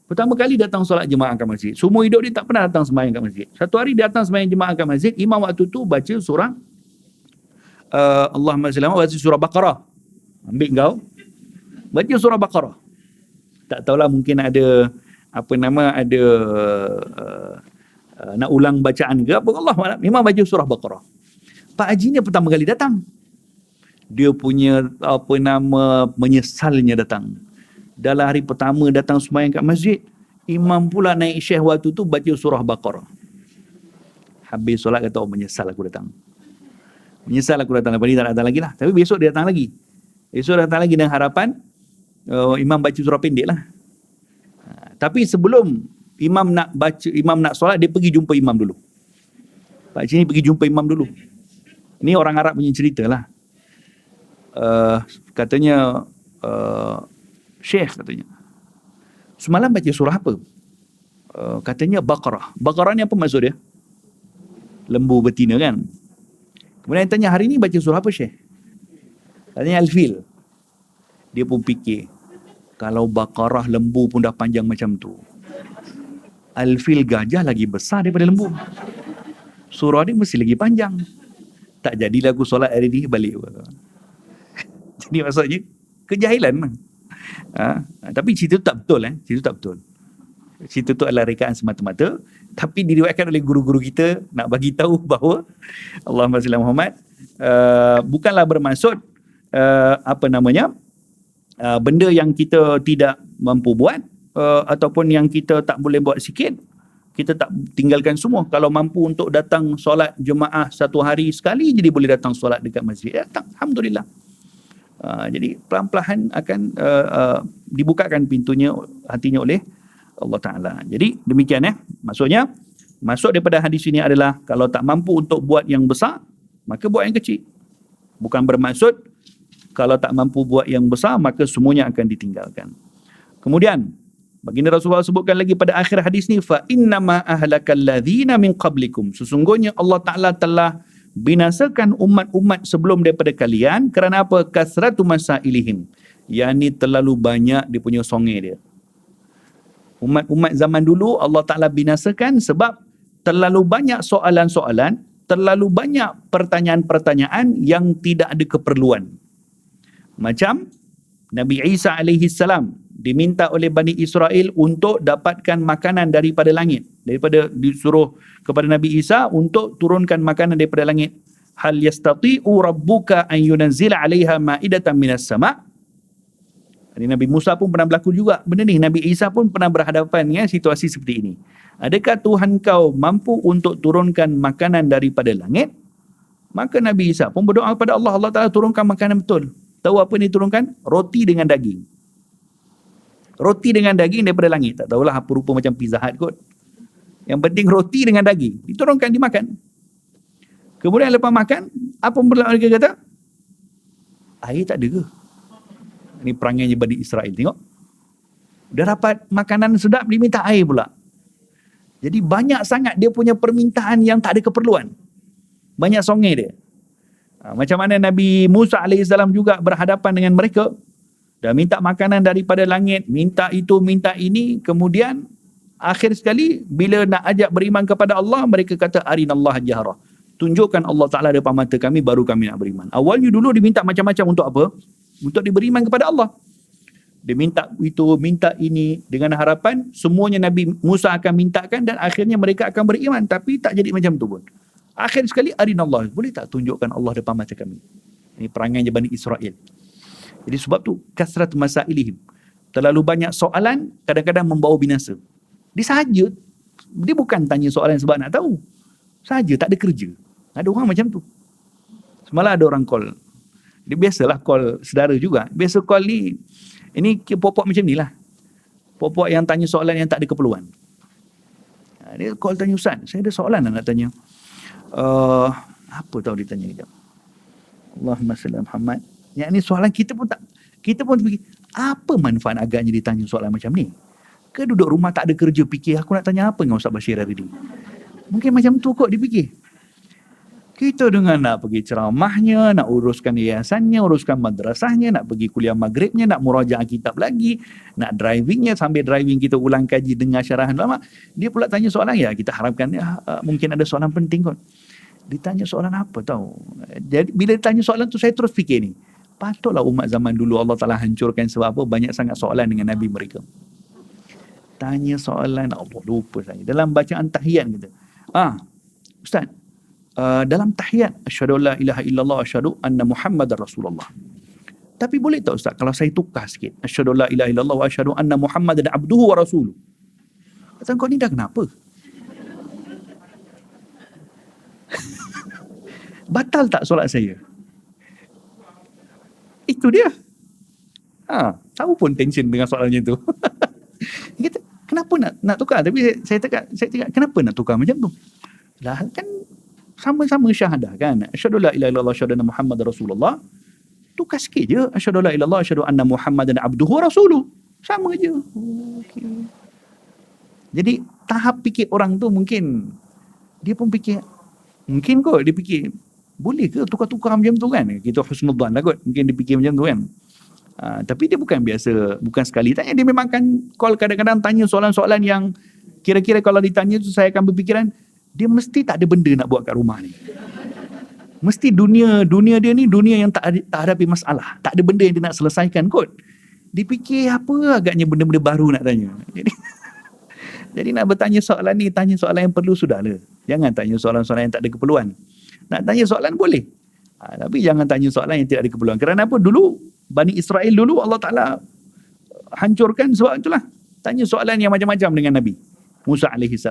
Pertama kali datang solat jemaah kat masjid. Seumur hidup dia tak pernah datang sembahyang kat masjid. Satu hari dia datang sembahyang jemaah kat masjid, imam waktu tu baca surah Allahumma salli baca surah Baqarah. Ambil kau baca surah Baqarah. Tak tahulah, mungkin ada nak ulang bacaan ke apa, Allah memang baca surah Baqarah. Pak Haji ni pertama kali datang, dia punya menyesalnya datang. Dalam hari pertama datang sembahyang kat masjid, imam pula naik syekh waktu tu baca surah Baqarah. Habis solat kata, menyesal aku datang. Lepas ni tak datang lagi lah. Tapi besok dia datang lagi. Dengan harapan imam baca surah pendek lah. Tapi sebelum imam nak solat, dia pergi jumpa imam dulu. Pak Cik ni pergi jumpa imam dulu. Ni orang Arab punya cerita lah. Katanya Syekh katanya, Semalam baca surah apa? Katanya Baqarah. Baqarah ni apa maksud dia? Lembu betina kan? Kemudian tanya, hari ni baca surah apa Syekh? Katanya Al-Fil. Dia pun fikir, kalau Baqarah lembu pun dah panjang macam tu, Al-Fil gajah lagi besar daripada lembu. Surah dia mesti lagi panjang. Tak jadilah aku solat hari ni balik. Jadi maksudnya kejahilan. Tapi cerita tu tak betul. Cerita tu tak betul. Cerita tu adalah rekaan semata-mata, tapi diriwayatkan oleh guru-guru kita nak bagi tahu bahawa Allahumma salli ala Muhammad, bukanlah bermaksud benda yang kita tidak mampu buat, ataupun yang kita tak boleh buat sikit, kita tak tinggalkan semua. Kalau mampu untuk datang solat jemaah satu hari sekali, jadi boleh datang solat dekat masjid, datang, alhamdulillah. Jadi pelan-pelan akan dibukakan pintunya, hatinya oleh Allah Ta'ala. Jadi demikian maksudnya, maksud daripada hadis ini adalah kalau tak mampu untuk buat yang besar, maka buat yang kecil. Bukan bermaksud kalau tak mampu buat yang besar, maka semuanya akan ditinggalkan. Kemudian baginda Rasulullah sebutkan lagi pada akhir hadis ni, fa innama ahlakal ladzina min qablikum, sesungguhnya Allah Ta'ala telah binasakan umat-umat sebelum daripada kalian kerana apa? Kasratu masailihim, yakni terlalu banyak dia punya songai dia. Umat-umat zaman dulu Allah Ta'ala binasakan sebab terlalu banyak soalan-soalan, terlalu banyak pertanyaan-pertanyaan yang tidak ada keperluan. Macam Nabi Isa alaihi salam diminta oleh Bani Israel untuk dapatkan makanan daripada langit. Daripada disuruh kepada Nabi Isa untuk turunkan makanan daripada langit. Hal yastati'u rabbuka an yunzila 'alaiha ma'idatan minas sama'. Jadi Nabi Musa pun pernah berlaku juga benda ni. Nabi Isa pun pernah berhadapan dengan situasi seperti ini. Adakah Tuhan kau mampu untuk turunkan makanan daripada langit? Maka Nabi Isa pun berdoa kepada Allah. Allah Ta'ala turunkan makanan betul. Tahu apa yang diturunkan? Roti dengan daging. Roti dengan daging daripada langit. Tak tahulah apa rupa macam Pizza Hut kot. Yang penting roti dengan daging. Diturunkan, dimakan. Kemudian lepas makan, apa mereka kata? Air tak ada ke? Ini perangai Bani Israel. Tengok. Dah dapat makanan sedap, dia minta air pula. Jadi banyak sangat dia punya permintaan yang tak ada keperluan. Banyak songai dia. Macam mana Nabi Musa AS juga berhadapan dengan mereka. Dah minta makanan daripada langit, minta itu, minta ini. Kemudian akhir sekali bila nak ajak beriman kepada Allah, mereka kata arinallah jahra. Tunjukkan Allah Ta'ala depan mata kami, baru kami nak beriman. Awalnya dulu diminta macam-macam untuk apa? Untuk diberiman kepada Allah. Dia minta itu, minta ini, dengan harapan semuanya Nabi Musa akan mintakan dan akhirnya mereka akan beriman. Tapi tak jadi macam tu pun. Akhir sekali arinallah. Boleh tak tunjukkan Allah depan mata kami? Ini perangai Bani Israel. Jadi sebab tu kasrat masailihim. Terlalu banyak soalan kadang-kadang membawa binasa. Dia sahaja. Dia bukan tanya soalan sebab nak tahu. Sahaja, tak ada kerja. Ada orang macam tu. Semalam ada orang call. Dia biasalah call saudara juga. Biasa call ni, ini popok macam ni lah. Popok yang tanya soalan yang tak ada keperluan. Dia call tanya, Ustaz, saya ada soalan nak tanya. Apa tahu dia tanya dia? Allahumma salli ala Muhammad. Yang ni soalan kita pun fikir, apa manfaat agaknya ditanya soalan macam ni? Ke duduk rumah tak ada kerja, fikir aku nak tanya apa dengan Ustaz Bashir hari ni? Mungkin macam tu kot dipikir. Kita dengan nak pergi ceramahnya, nak uruskan yayasannya, uruskan madrasahnya, nak pergi kuliah maghribnya, nak murajaah kitab lagi, nak drivingnya, sambil driving kita ulang kaji dengar syarahan ulama. Dia pula tanya soalan, ya kita harapkan mungkin ada soalan penting kot. Ditanya soalan apa tahu. Jadi bila ditanya soalan tu saya terus fikir ni. Patutlah umat zaman dulu Allah Ta'ala hancurkan sebab apa? Banyak sangat soalan dengan Nabi mereka. Tanya soalan, Allah lupa saya. Dalam bacaan tahiyat kita. Ustaz, dalam tahiyat asyhadu la ilaha illallah asyhadu anna Muhammadar Rasulullah. Tapi boleh tak Ustaz kalau saya tukar sikit, asyhadu la ilaha illallah wa asyhadu anna Muhammadan abduhu wa rasuluh. Kata kau ni dah kenapa? Batal tak solat saya? Itu dia. Tahu pun tension dengan soalannya tu. Kita kenapa nak tukar? Tapi saya cakap kenapa nak tukar macam tu? Lah kan sama-sama syahadah kan. Asyhadu la ilaha illallah asyhadu anna Muhammadar Rasulullah. Tukar sikit je. Asyhadu la ilaha illallah asyhadu anna Muhammadan abduhu wa rasuluh. Sama je. Okay. Jadi tahap fikir orang tu mungkin dia pun fikir, mungkin kot dia fikir, boleh ke tukar-tukar macam tu kan? Kita husnudzan lah kot, mungkin dia fikir macam tu kan. Tapi dia bukan biasa, bukan sekali tanya, dia memang akan call kadang-kadang tanya soalan-soalan yang kira-kira kalau ditanya tu saya akan berfikiran, dia mesti tak ada benda nak buat kat rumah ni. Mesti dunia dia ni dunia yang tak hadapi masalah, tak ada benda yang dia nak selesaikan kot. Dia fikir apa agaknya benda-benda baru nak tanya. Jadi nak bertanya soalan ni, tanya soalan yang perlu sudahlah. Jangan tanya soalan-soalan yang tak ada keperluan. Nak tanya soalan boleh. Tapi jangan tanya soalan yang tidak ada keperluan. Kerana apa? Dulu, Bani Israel dulu Allah Ta'ala hancurkan sebab itulah. Tanya soalan yang macam-macam dengan Nabi Musa AS.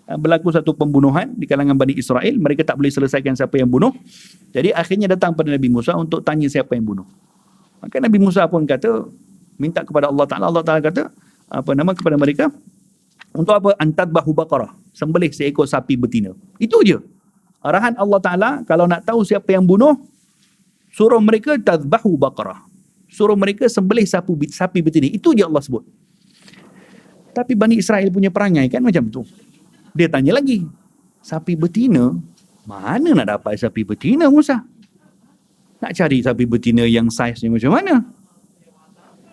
Berlaku satu pembunuhan di kalangan Bani Israel. Mereka tak boleh selesaikan siapa yang bunuh. Jadi akhirnya datang pada Nabi Musa untuk tanya siapa yang bunuh. Maka Nabi Musa pun kata, minta kepada Allah Ta'ala. Allah Ta'ala kata, kepada mereka, untuk apa? Antadbahu baqarah, sembelih seekor sapi betina. Itu je. Arahan Allah Ta'ala, kalau nak tahu siapa yang bunuh, suruh mereka tadbahu baqarah. Suruh mereka sembelih sapi betina. Itu je Allah sebut. Tapi Bani Israel punya perangai kan macam tu. Dia tanya lagi, sapi betina? Mana nak dapat sapi betina, Musa? Nak cari sapi betina yang saiznya macam mana?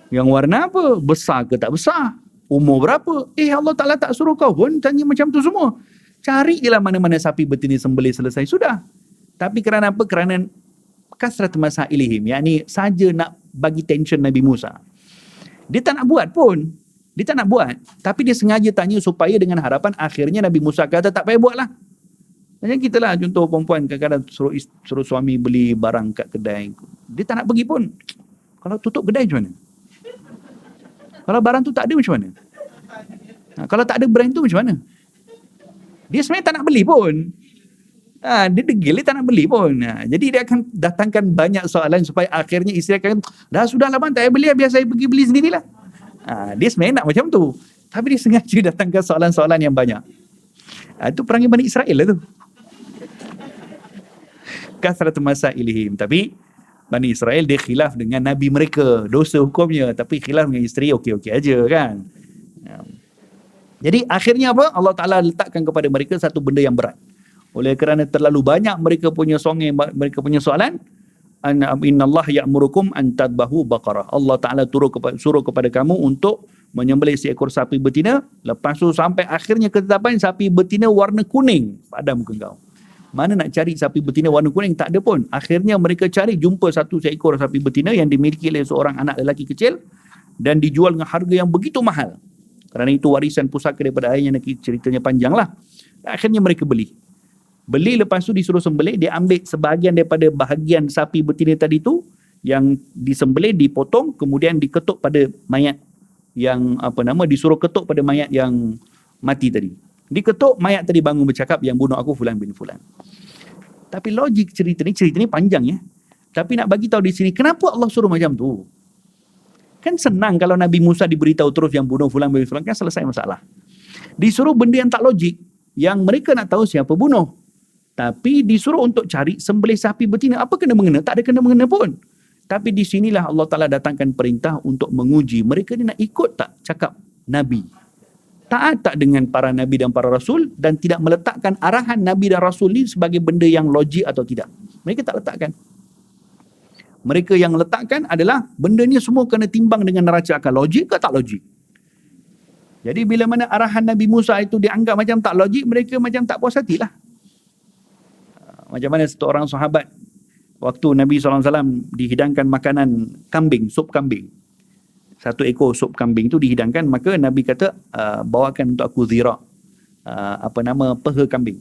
Yang warna apa? Besar ke tak besar? Umur berapa? Allah Ta'ala tak suruh kau pun tanya macam tu semua. Cari je lah mana-mana sapi betina sembelih selesai. Sudah. Tapi kerana apa? Kerana kasrat masailihim. Yakni saja nak bagi tension Nabi Musa. Dia tak nak buat pun. Dia tak nak buat. Tapi dia sengaja tanya supaya dengan harapan akhirnya Nabi Musa kata tak payah buat lah. Macam kita lah. Contoh perempuan kadang-kadang suruh suami beli barang kat kedai. Dia tak nak pergi pun. Kalau tutup kedai macam mana? Kalau barang tu tak ada macam mana? Kalau tak ada brand tu macam mana? Dia sebenarnya tak nak beli pun. Dia degil, dia tak nak beli pun. Jadi dia akan datangkan banyak soalan supaya akhirnya isteri akan, dah sudah lah bang, tak payah beli, biar saya pergi beli sendirilah. Dia sebenarnya nak macam tu. Tapi dia sengaja datangkan soalan-soalan yang banyak. Itu perangai Bani Israel lah tu. Kasratu masailihim. Tapi Bani Israel dia khilaf dengan Nabi mereka. Dosa hukumnya. Tapi khilaf dengan isteri okey-okey aja kan. Jadi akhirnya apa? Allah Ta'ala letakkan kepada mereka satu benda yang berat. Oleh kerana terlalu banyak mereka punya songeng, mereka punya soalan. Innallaha ya'murukum an tadbahu baqarah. Allah Ta'ala suruh kepada kamu untuk menyembelih seekor sapi betina. Lepas tu sampai akhirnya ketetapan sapi betina warna kuning. Padam muka kau. Mana nak cari sapi betina warna kuning? Tak ada pun. Akhirnya mereka cari, jumpa satu seekor sapi betina yang dimiliki oleh seorang anak lelaki kecil dan dijual dengan harga yang begitu mahal. Kerana itu warisan pusaka daripada ayahnya, ceritanya panjang lah. Akhirnya mereka beli. Beli lepas tu disuruh sembelih, dia ambil sebahagian daripada bahagian sapi betina tadi tu yang disembelih, dipotong, kemudian diketuk pada mayat yang disuruh ketuk pada mayat yang mati tadi. Diketuk, mayat tadi bangun bercakap, yang bunuh aku Fulan bin Fulan. Tapi logik cerita ni panjang ya. Tapi nak bagi tahu di sini, kenapa Allah suruh macam tu? Kan senang kalau Nabi Musa diberitahu terus yang bunuh Fulan bin Fulan, kan selesai masalah. Disuruh benda yang tak logik, yang mereka nak tahu siapa bunuh. Tapi disuruh untuk cari sembelih sapi betina. Apa kena-mengena? Tak ada kena-mengena pun. Tapi di sinilah Allah Ta'ala datangkan perintah untuk menguji. Mereka ni nak ikut tak cakap Nabi? Taat tak dengan para Nabi dan para Rasul, dan tidak meletakkan arahan Nabi dan Rasul ni sebagai benda yang logik atau tidak. Mereka tak letakkan. Mereka yang letakkan adalah benda ni semua kena timbang dengan neraca akal. Logik ke tak logik? Jadi bila mana arahan Nabi Musa itu dianggap macam tak logik, mereka macam tak puas hatilah. Macam mana satu orang sahabat, waktu Nabi SAW dihidangkan makanan kambing, sup kambing. Satu ekor sup kambing tu dihidangkan, maka Nabi kata, bawakan untuk aku zira', peha kambing.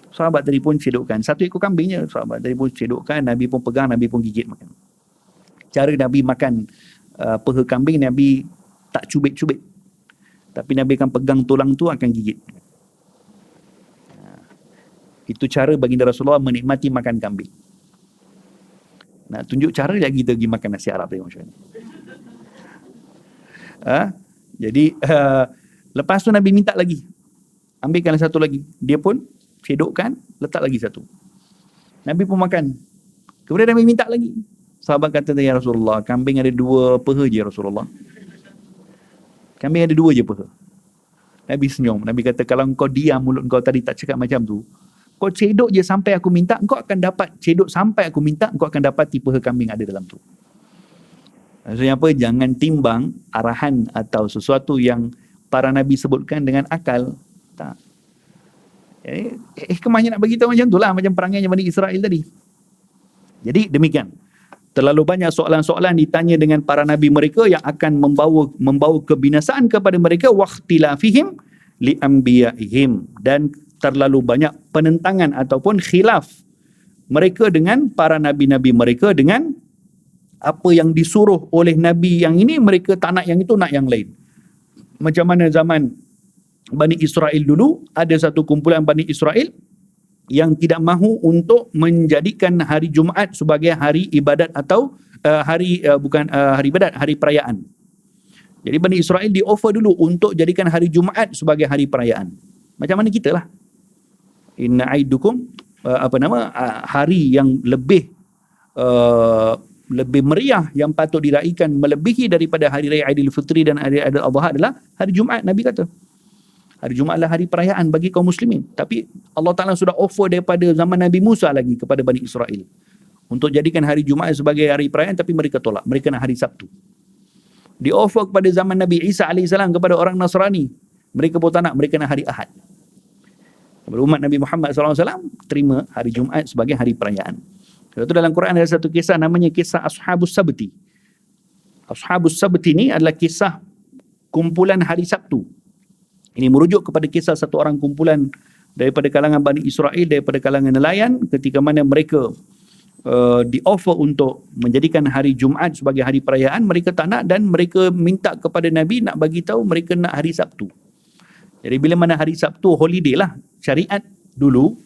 Sahabat tadi pun cedokkan. Satu ekor kambingnya, sahabat tadi pun cedokkan, Nabi pun pegang, Nabi pun gigit makan. Cara Nabi makan peha kambing, Nabi tak cubit-cubit. Tapi Nabi akan pegang tulang tu, akan gigit. Itu cara baginda Rasulullah menikmati makan kambing. Nak tunjuk cara lagi kita pergi makan nasi Arab tadi macam mana. Jadi lepas tu Nabi minta lagi, ambilkan satu lagi. Dia pun cedokkan, letak lagi satu. Nabi pun makan. Kemudian Nabi minta lagi. Sahabat kata, ya Rasulullah, kambing ada 2 peha je Rasulullah. Kambing ada 2 je peha. Nabi senyum. Nabi kata, kalau kau diam, mulut kau tadi tak cakap macam tu, kau cedok je sampai aku minta, kau akan dapat. Cedok sampai aku minta, kau akan dapat peha kambing ada dalam tu. Maksudnya apa? Jangan timbang arahan atau sesuatu yang para Nabi sebutkan dengan akal. Tak. Hikmahnya nak bagi tahu macam tu lah, macam perangainya Bani Israel tadi. Jadi demikian. Terlalu banyak soalan-soalan ditanya dengan para Nabi mereka yang akan membawa kebinasaan kepada mereka, waqtilafihim li anbiyaihim, dan terlalu banyak penentangan ataupun khilaf mereka dengan para Nabi-Nabi mereka, dengan apa yang disuruh oleh Nabi yang ini, mereka tak nak yang itu, nak yang lain. Macam mana zaman Bani Israel dulu, ada satu kumpulan Bani Israel yang tidak mahu untuk menjadikan hari Jumaat sebagai hari ibadat atau hari ibadat, hari perayaan. Jadi Bani Israel di offer dulu untuk jadikan hari Jumaat sebagai hari perayaan. Macam mana kita lah. Inna aidukum hari yang lebih meriah, yang patut diraikan melebihi daripada hari raya Aidilfitri dan hari Aidil-Adha adalah hari Jumaat. Nabi kata hari Jumaat adalah hari perayaan bagi kaum muslimin. Tapi Allah Ta'ala sudah offer daripada zaman Nabi Musa lagi kepada Bani Israel untuk jadikan hari Jumaat sebagai hari perayaan, tapi mereka tolak. Mereka nak hari Sabtu. Di offer kepada zaman Nabi Isa AS kepada orang Nasrani, mereka pun tak nak, mereka nak hari Ahad. Kepada umat Nabi Muhammad SAW, terima hari Jumaat sebagai hari perayaan. Sebab itu dalam Quran ada satu kisah namanya kisah Ashabus Sabti. Ashabus Sabti ini adalah kisah kumpulan hari Sabtu. Ini merujuk kepada kisah satu orang kumpulan daripada kalangan Bani Israel, daripada kalangan nelayan, ketika mana mereka di-offer untuk menjadikan hari Jumaat sebagai hari perayaan, mereka tak nak, dan mereka minta kepada Nabi nak bagi tahu mereka nak hari Sabtu. Jadi bila mana hari Sabtu holiday lah, syariat dulu,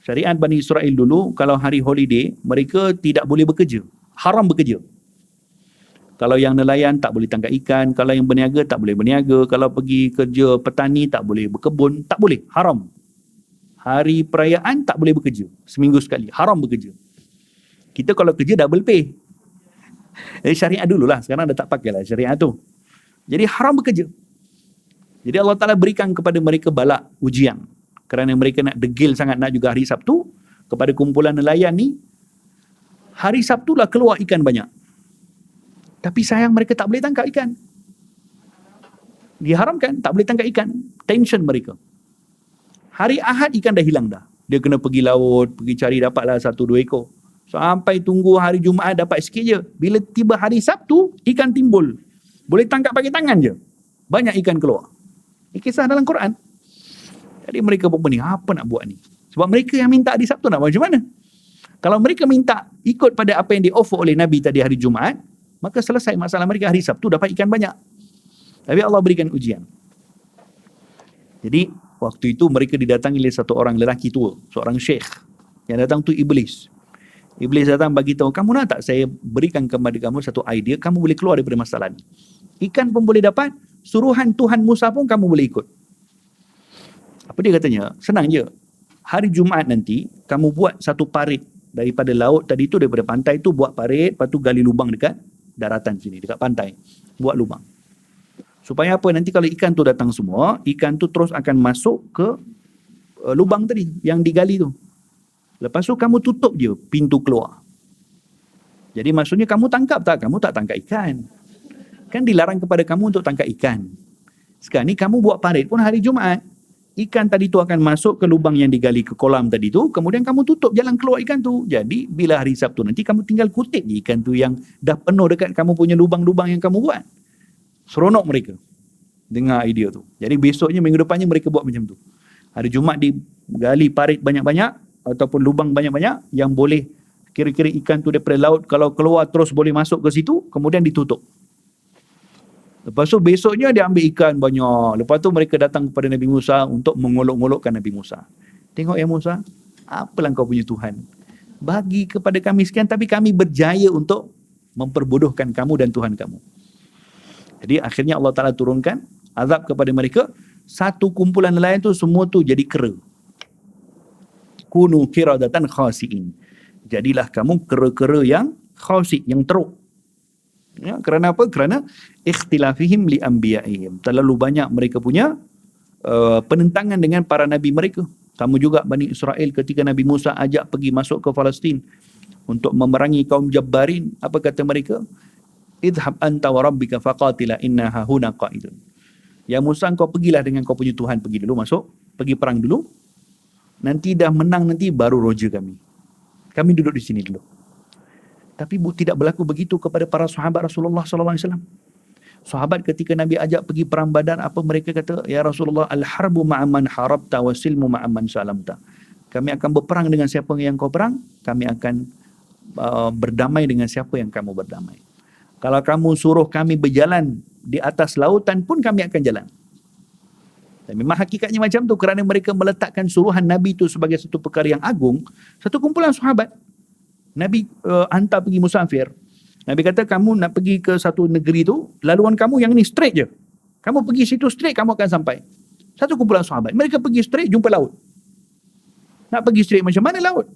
syariat Bani Israel dulu, kalau hari holiday, mereka tidak boleh bekerja. Haram bekerja. Kalau yang nelayan tak boleh tangkap ikan, kalau yang berniaga tak boleh berniaga, kalau pergi kerja petani tak boleh berkebun, tak boleh, haram. Hari perayaan tak boleh bekerja, seminggu sekali, haram bekerja. Kita kalau kerja double pay. Jadi syariat dululah, sekarang dah tak pakai lah syariat tu. Jadi haram bekerja. Jadi Allah Ta'ala berikan kepada mereka balak, ujian. Kerana mereka nak degil sangat nak juga hari Sabtu, kepada kumpulan nelayan ni, hari Sabtu lah keluar ikan banyak. Tapi sayang mereka tak boleh tangkap ikan. Diharamkan, tak boleh tangkap ikan. Tension mereka. Hari Ahad ikan dah hilang dah. Dia kena pergi laut, pergi cari dapatlah 1-2 ekor. Sampai tunggu hari Jumaat dapat sikit je. Bila tiba hari Sabtu, ikan timbul. Boleh tangkap pakai tangan je. Banyak ikan keluar. Ini kisah dalam Quran. Jadi mereka pun pening, apa nak buat ni? Sebab mereka yang minta hari Sabtu nak buat macam mana? Kalau mereka minta ikut pada apa yang di-offer oleh Nabi tadi hari Jumaat, maka selesai masalah mereka, hari Sabtu dapat ikan banyak. Tapi Allah berikan ujian. Jadi waktu itu mereka didatangi oleh satu orang lelaki tua, seorang syekh. Yang datang tu Iblis. Iblis datang bagi tahu, kamu nak tak saya berikan kepada kamu satu idea, kamu boleh keluar daripada masalah ni. Ikan pun boleh dapat, suruhan Tuhan Musa pun kamu boleh ikut. Apa dia katanya? Senang je. Hari Jumaat nanti, kamu buat satu parit daripada laut tadi tu, daripada pantai tu, buat parit, lepas tu gali lubang dekat daratan sini, dekat pantai. Buat lubang. Supaya apa? Nanti kalau ikan tu datang semua, ikan tu terus akan masuk ke lubang tadi, yang digali tu. Lepas tu kamu tutup je pintu keluar. Jadi maksudnya kamu tangkap tak? Kamu tak tangkap ikan. Kan dilarang kepada kamu untuk tangkap ikan. Sekarang ni kamu buat parit pun hari Jumaat. Ikan tadi tu akan masuk ke lubang yang digali ke kolam tadi tu, kemudian kamu tutup jalan keluar ikan tu. Jadi bila hari Sabtu nanti kamu tinggal kutip je ikan tu yang dah penuh dekat kamu punya lubang-lubang yang kamu buat. Seronok mereka dengar idea tu. Jadi besoknya, minggu depannya mereka buat macam tu. Hari Jumaat digali parit banyak-banyak ataupun lubang banyak-banyak yang boleh kira-kira ikan tu daripada laut kalau keluar terus boleh masuk ke situ, kemudian ditutup. Lepas tu besoknya dia ambil ikan banyak. Lepas tu mereka datang kepada Nabi Musa untuk mengolok-ngolokkan Nabi Musa. Tengok ya Musa, apalah kau punya Tuhan? Bagi kepada kami sekian, tapi kami berjaya untuk memperbodohkan kamu dan Tuhan kamu. Jadi akhirnya Allah Ta'ala turunkan azab kepada mereka. Satu kumpulan nelayan tu semua tu jadi kera. Kunu kiradatan khasi'in. Jadilah kamu kera-kera yang khasi', yang teruk. Ya, kerana apa? Kerana ikhtilafihim li anbiya'ihim. Terlalu banyak mereka punya penentangan dengan para nabi mereka. Sama juga Bani Israel ketika Nabi Musa ajak pergi masuk ke Palestin untuk memerangi kaum Jabbarin. Apa kata mereka? Idhab anta wa rabbika faqatila inna hahuna qa'idun. Ya Musa, kau pergilah dengan kau punya Tuhan, pergi dulu masuk, pergi perang dulu. Nanti dah menang nanti baru roja kami. Kami duduk di sini dulu. Tapi tidak berlaku begitu kepada para sahabat Rasulullah sallallahu alaihi wasallam. Sahabat ketika Nabi ajak pergi perang Badar, apa mereka kata? Ya Rasulullah, al-harbu ma'aman harabta wa silmu ma'aman salamta. Kami akan berperang dengan siapa yang kau perang, kami akan berdamai dengan siapa yang kamu berdamai. Kalau kamu suruh kami berjalan di atas lautan pun kami akan jalan. Dan memang hakikatnya macam tu, kerana mereka meletakkan suruhan Nabi itu sebagai satu perkara yang agung. Satu kumpulan sahabat Nabi hantar pergi musafir. Nabi kata, kamu nak pergi ke satu negeri tu, laluan kamu yang ni straight je. Kamu pergi situ straight, kamu akan sampai. Satu kumpulan sahabat, mereka pergi straight, jumpa laut. Nak pergi straight macam mana laut?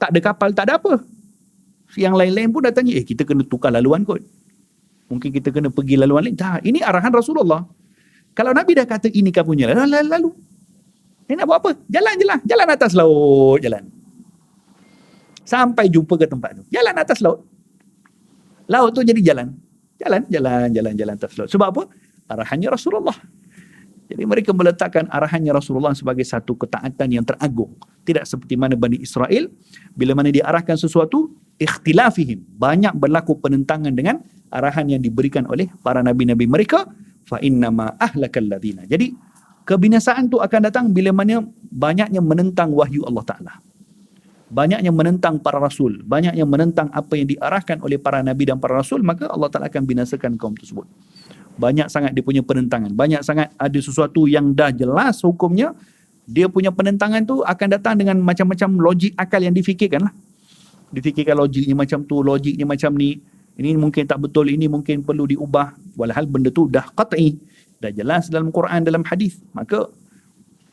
Tak ada kapal, tak ada apa. Yang lain-lain pun dah tanya, kita kena tukar laluan kot. Mungkin kita kena pergi laluan lain. Tak, ini arahan Rasulullah. Kalau Nabi dah kata ini kamunya, lalu. Ini nak buat apa? Jalan je lah. Jalan atas laut, jalan. Sampai jumpa ke tempat tu. Jalan atas laut. Laut tu jadi jalan. Jalan atas laut. Sebab apa? Arahannya Rasulullah. Jadi mereka meletakkan arahannya Rasulullah sebagai satu ketaatan yang teragung. Tidak seperti mana Bani Israel, bila mana diarahkan sesuatu, ikhtilafihim. Banyak berlaku penentangan dengan arahan yang diberikan oleh para nabi-nabi mereka. Fa innama ahlakal ladina. Jadi, kebinasaan tu akan datang bila mana banyaknya menentang wahyu Allah Ta'ala. Banyaknya menentang para rasul, banyaknya menentang apa yang diarahkan oleh para nabi dan para rasul, maka Allah Ta'ala akan binasakan kaum tersebut. Banyak sangat dia punya penentangan, banyak sangat ada sesuatu yang dah jelas hukumnya, dia punya penentangan tu akan datang dengan macam-macam logik akal yang difikirkan lah. Difikirkan logiknya macam tu, logiknya macam ni, ini mungkin tak betul, ini mungkin perlu diubah, walhal benda tu dah qat'i, dah jelas dalam Quran, dalam hadis. Maka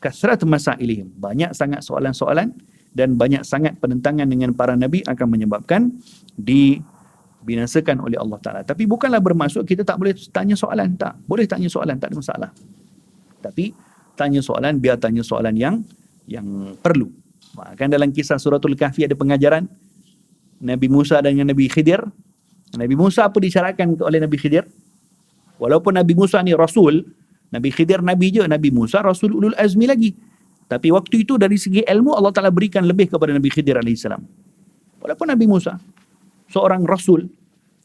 kasrat masailihim, banyak sangat soalan-soalan dan banyak sangat penentangan dengan para nabi akan menyebabkan dibinasakan oleh Allah Ta'ala. Tapi bukanlah bermaksud kita tak boleh tanya soalan. Tak. Boleh tanya soalan, tak ada masalah. Tapi tanya soalan, biar tanya soalan yang perlu. Kan dalam kisah suratul Kahfi ada pengajaran Nabi Musa dengan Nabi Khidir. Nabi Musa apa disyaratkan oleh Nabi Khidir? Walaupun Nabi Musa ni Rasul, Nabi Khidir Nabi je, Nabi Musa Rasul Ulul Azmi lagi. Tapi waktu itu dari segi ilmu Allah Ta'ala berikan lebih kepada Nabi Khidir AS. Walaupun Nabi Musa seorang Rasul,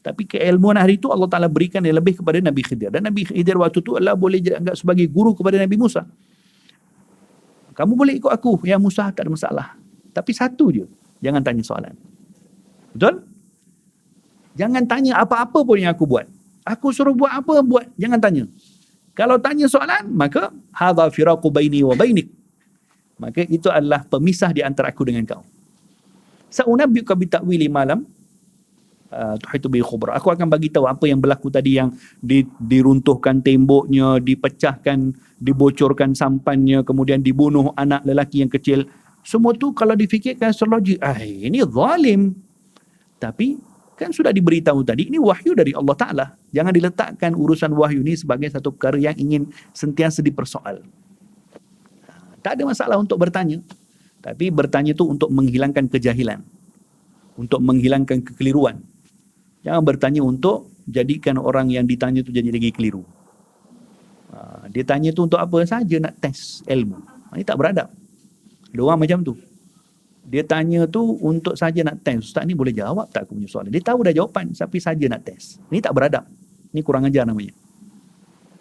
tapi keilmuan hari itu Allah Ta'ala berikan yang lebih kepada Nabi Khidir. Dan Nabi Khidir waktu itu Allah boleh dianggap sebagai guru kepada Nabi Musa. Kamu boleh ikut aku, ya Musa, tak ada masalah. Tapi satu je, jangan tanya soalan. Betul? Jangan tanya apa-apa pun yang aku buat. Aku suruh buat apa, buat. Jangan tanya. Kalau tanya soalan, maka hadha firaqu baini wa bainik. Maka itu adalah pemisah di antara aku dengan kau. Sa'unabbiuka bita'wili malam tuhitu bi khubra. Aku akan bagi tahu apa yang berlaku tadi, yang diruntuhkan temboknya, dipecahkan, dibocorkan sampannya, kemudian dibunuh anak lelaki yang kecil. Semua tu kalau difikirkan secara logik, ini zalim. Tapi kan sudah diberitahu tadi, ini wahyu dari Allah Ta'ala. Jangan diletakkan urusan wahyu ini sebagai satu perkara yang ingin sentiasa dipersoal. Tak ada masalah untuk bertanya. Tapi bertanya tu untuk menghilangkan kejahilan. Untuk menghilangkan kekeliruan. Jangan bertanya untuk jadikan orang yang ditanya tu jadi lagi keliru. Dia tanya tu untuk apa saja, nak test ilmu. Ini tak beradab. Ada orang macam tu. Dia tanya tu untuk saja nak test. Ustaz ni boleh jawab tak aku punya soalan? Dia tahu dah jawapan, tapi saja nak test. Ini tak beradab. Ini kurang ajar namanya.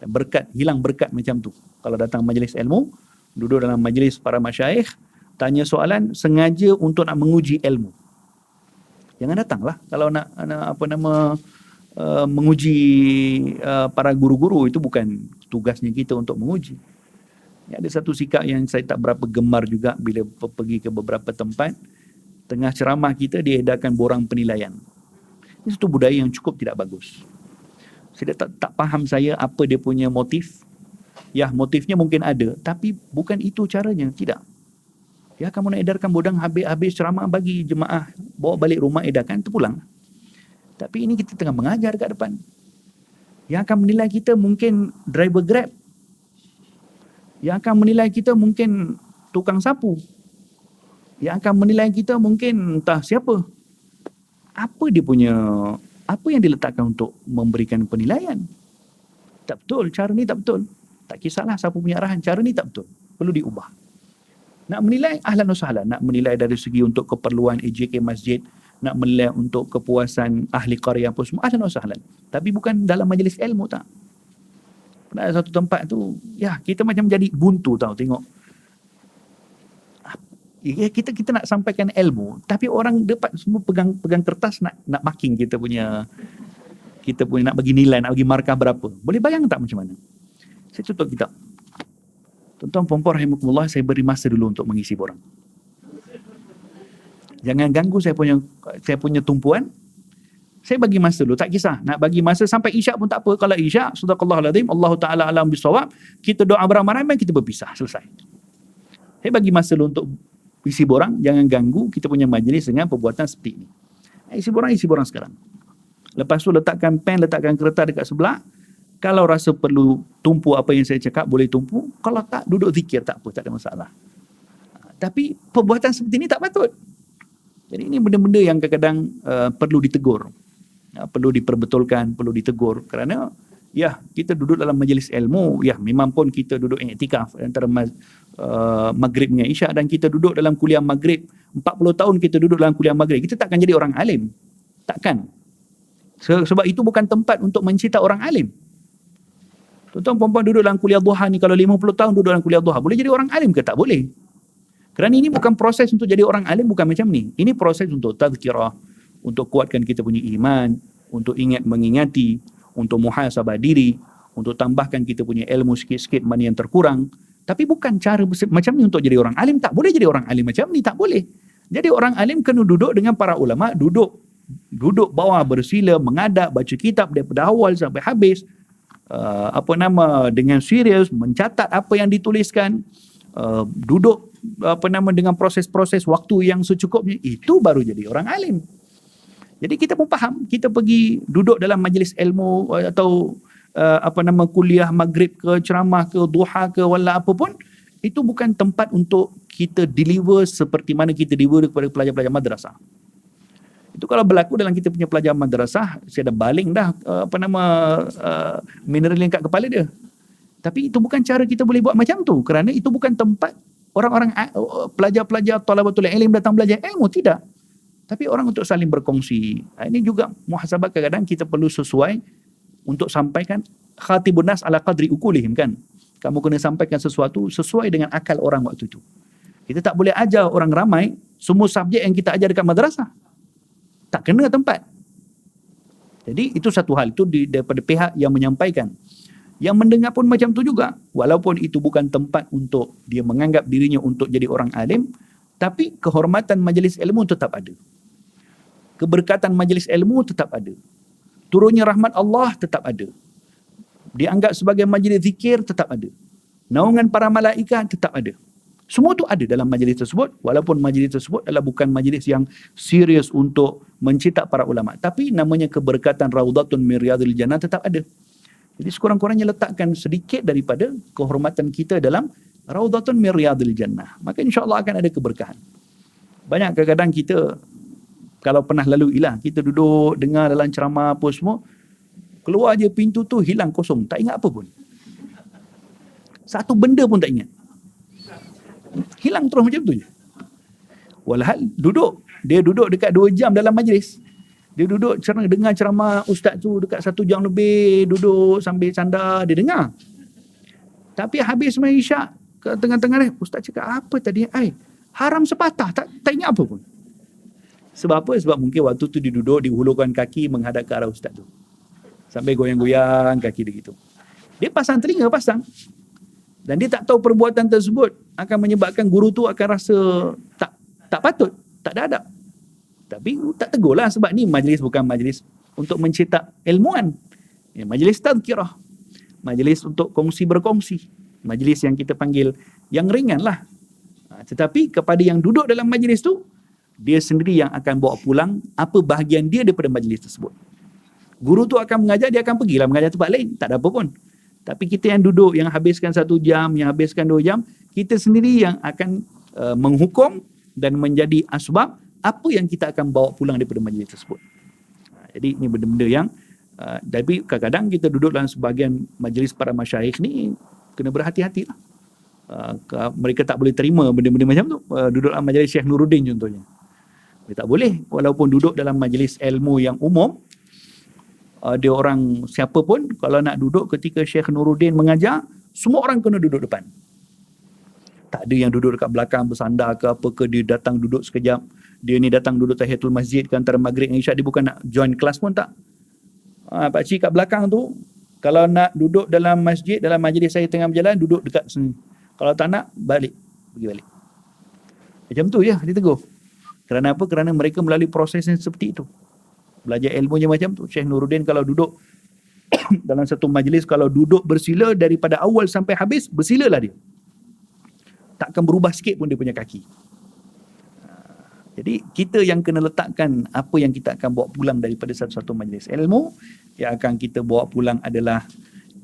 Berkat, hilang berkat macam tu. Kalau datang majlis ilmu, duduk dalam majlis para masyayikh, tanya soalan sengaja untuk nak menguji ilmu. Jangan datanglah kalau nak menguji para guru-guru. Itu bukan tugasnya kita untuk menguji. Ada satu sikap yang saya tak berapa gemar juga bila pergi ke beberapa tempat. Tengah ceramah kita diedarkan borang penilaian. Ini satu budaya yang cukup tidak bagus. Saya tak faham saya apa dia punya motif. Ya, motifnya mungkin ada, tapi bukan itu caranya. Tidak. Ya, kamu nak edarkan bodang, habis ceramah bagi jemaah, bawa balik rumah, edarkan, terpulang. Tapi ini kita tengah mengajar kat depan. Yang akan menilai kita mungkin driver Grab. Yang akan menilai kita mungkin tukang sapu. Yang akan menilai kita mungkin entah siapa. Apa yang diletakkan untuk memberikan penilaian? Tak betul, cara ni tak betul. Tak kisahlah siapa punya arahan, cara ni tak betul. Perlu diubah. Nak menilai, ahlan wa sahlan. Nak menilai dari segi untuk keperluan AJK masjid, nak menilai untuk kepuasan ahli qarya apa semua, ahlan wa sahlan. Tapi bukan dalam majlis ilmu tak. Pada satu tempat tu, ya kita macam jadi buntu tau tengok. Ya, kita nak sampaikan ilmu, tapi orang dapat semua pegang kertas nak marking kita punya nak bagi nilai, nak bagi markah berapa. Boleh bayang tak macam mana? Saya contoh kitab. Tuan-tuan puan-puan rahimakumullah, saya beri masa dulu untuk mengisi borang. Jangan ganggu saya punya tumpuan. Saya bagi masa dulu, tak kisah. Nak bagi masa sampai isyak pun tak apa. Kalau isyak, sadaqallahul azim, Allah Ta'ala alam bisawab, kita doa beramai-ramai, kita berpisah, selesai. Saya bagi masa dulu untuk isi borang, jangan ganggu kita punya majlis dengan perbuatan seperti ini. Isi borang sekarang. Lepas tu letakkan pen, letakkan kertas dekat sebelah. Kalau rasa perlu tumpu apa yang saya cakap, boleh tumpu. Kalau tak, duduk zikir, tak apa, tak ada masalah. Tapi perbuatan seperti ini tak patut. Jadi ini benda-benda yang kadang-kadang perlu ditegur. Perlu diperbetulkan, perlu ditegur. Kerana ya, kita duduk dalam majlis ilmu, ya memang pun kita duduk iktikaf antara maghrib dengan isyak, dan kita duduk dalam kuliah maghrib. 40 tahun kita duduk dalam kuliah maghrib. Kita takkan jadi orang alim. Takkan. Sebab itu bukan tempat untuk mencita orang alim. Tuan-tuan perempuan duduk dalam kuliah duha ni, kalau 50 tahun duduk dalam kuliah duha, boleh jadi orang alim ke? Tak boleh. Kerana ini bukan proses untuk jadi orang alim, bukan macam ni. Ini proses untuk tazkirah, untuk kuatkan kita punya iman, untuk ingat mengingati, untuk muhasabah diri, untuk tambahkan kita punya ilmu sikit-sikit mana yang terkurang. Tapi bukan cara macam ni untuk jadi orang alim. Tak boleh jadi orang alim macam ni, tak boleh. Jadi orang alim kena duduk dengan para ulama, duduk bawah bersila, mengadap, baca kitab daripada awal sampai habis. Dengan serius, mencatat apa yang dituliskan, duduk dengan proses-proses waktu yang secukupnya, itu baru jadi orang alim. Jadi kita pun faham, kita pergi duduk dalam majlis ilmu atau kuliah maghrib ke, ceramah ke, duha ke, wala apa pun, itu bukan tempat untuk kita deliver seperti mana kita deliver kepada pelajar-pelajar madrasah. Itu kalau berlaku dalam kita punya pelajar madrasah, saya dah baling dah mineral yang kat kepala dia. Tapi itu bukan cara kita boleh buat macam tu, kerana itu bukan tempat orang-orang pelajar-pelajar talabatul ilm datang belajar ilmu, tidak. Tapi orang untuk saling berkongsi. Ini juga muhasabah, kadang-kadang kita perlu sesuai untuk sampaikan khatibun nas ala qadri ukulihim, kan. Kamu kena sampaikan sesuatu sesuai dengan akal orang waktu itu. Kita tak boleh ajar orang ramai semua subjek yang kita ajar dekat madrasah. Tak kena tempat. Jadi itu satu hal, itu daripada pihak yang menyampaikan. Yang mendengar pun macam tu juga. Walaupun itu bukan tempat untuk dia menganggap dirinya untuk jadi orang alim, tapi kehormatan majlis ilmu tetap ada. Keberkatan majlis ilmu tetap ada. Turunnya rahmat Allah tetap ada. Dianggap sebagai majlis zikir tetap ada. Naungan para malaikat tetap ada. Semua tu ada dalam majlis tersebut, walaupun majlis tersebut adalah bukan majlis yang serius untuk mencetak para ulama. Tapi namanya keberkatan Raudhatun min Riyadhil Jannah tetap ada. Jadi sekurang-kurangnya letakkan sedikit daripada kehormatan kita dalam Raudhatun min Riyadhil Jannah. Maka insya-Allah akan ada keberkahan. Banyak kadang-kadang kita, kalau pernah lalu ilah, kita duduk dengar dalam ceramah apa semua, keluar je pintu tu hilang kosong, tak ingat apa pun. Satu benda pun tak ingat. Hilang terus macam tu je. Walhal dia duduk dekat 2 jam dalam majlis. Dia duduk dengar ceramah ustaz tu dekat 1 jam lebih, duduk sambil sandar dia dengar. Tapi habis sembahyang isyak, ke tengah-tengah ni ustaz cakap apa tadi? Haram sepatah, tak ingat apa pun. Sebab apa? Sebab mungkin waktu tu dia duduk, dihulurkan kaki menghadap ke arah ustaz tu. Sampai goyang-goyang kaki dia gitu. Dia pasang telinga, dan dia tak tahu perbuatan tersebut akan menyebabkan guru tu akan rasa tak patut, tak ada adab. Tapi tak tegur lah, sebab ni majlis bukan majlis untuk mencetak ilmuan. Majlis tazkirah, majlis untuk kongsi berkongsi, majlis yang kita panggil yang ringan lah. Tetapi kepada yang duduk dalam majlis tu, dia sendiri yang akan bawa pulang apa bahagian dia daripada majlis tersebut. Guru tu akan mengajar, dia akan pergilah mengajar tempat lain, tak ada apa pun. Tapi kita yang duduk, yang habiskan 1 jam, yang habiskan 2 jam, kita sendiri yang akan menghukum dan menjadi asbab apa yang kita akan bawa pulang daripada majlis tersebut. Jadi ini benda-benda yang tapi kadang-kadang kita duduk dalam sebahagian majlis para masyayikh ni kena berhati-hati lah. Mereka tak boleh terima benda-benda macam tu. Duduk dalam majlis Syekh Nuruddin contohnya. Dia tak boleh, walaupun duduk dalam majlis ilmu yang umum, dia orang siapa pun, kalau nak duduk ketika Syekh Nuruddin mengajar, semua orang kena duduk depan. Tak ada yang duduk dekat belakang bersandar ke apa ke, dia datang duduk sekejap, dia ni datang duduk tahiyatul masjid ke antara maghrib dan isyak, dia bukan nak join kelas pun tak. Pakcik kat belakang tu, kalau nak duduk dalam masjid, dalam majlis saya tengah berjalan, duduk dekat sini. Kalau tak nak, balik. Pergi balik. Macam tu je, dia tegur. Kerana apa? Kerana mereka melalui proses yang seperti itu. Belajar ilmunya macam tu. Syekh Nuruddin kalau duduk dalam satu majlis, kalau duduk bersila daripada awal sampai habis, bersilalah dia. Takkan berubah sikit pun dia punya kaki. Jadi kita yang kena letakkan apa yang kita akan bawa pulang daripada satu-satu majlis ilmu. Yang akan kita bawa pulang adalah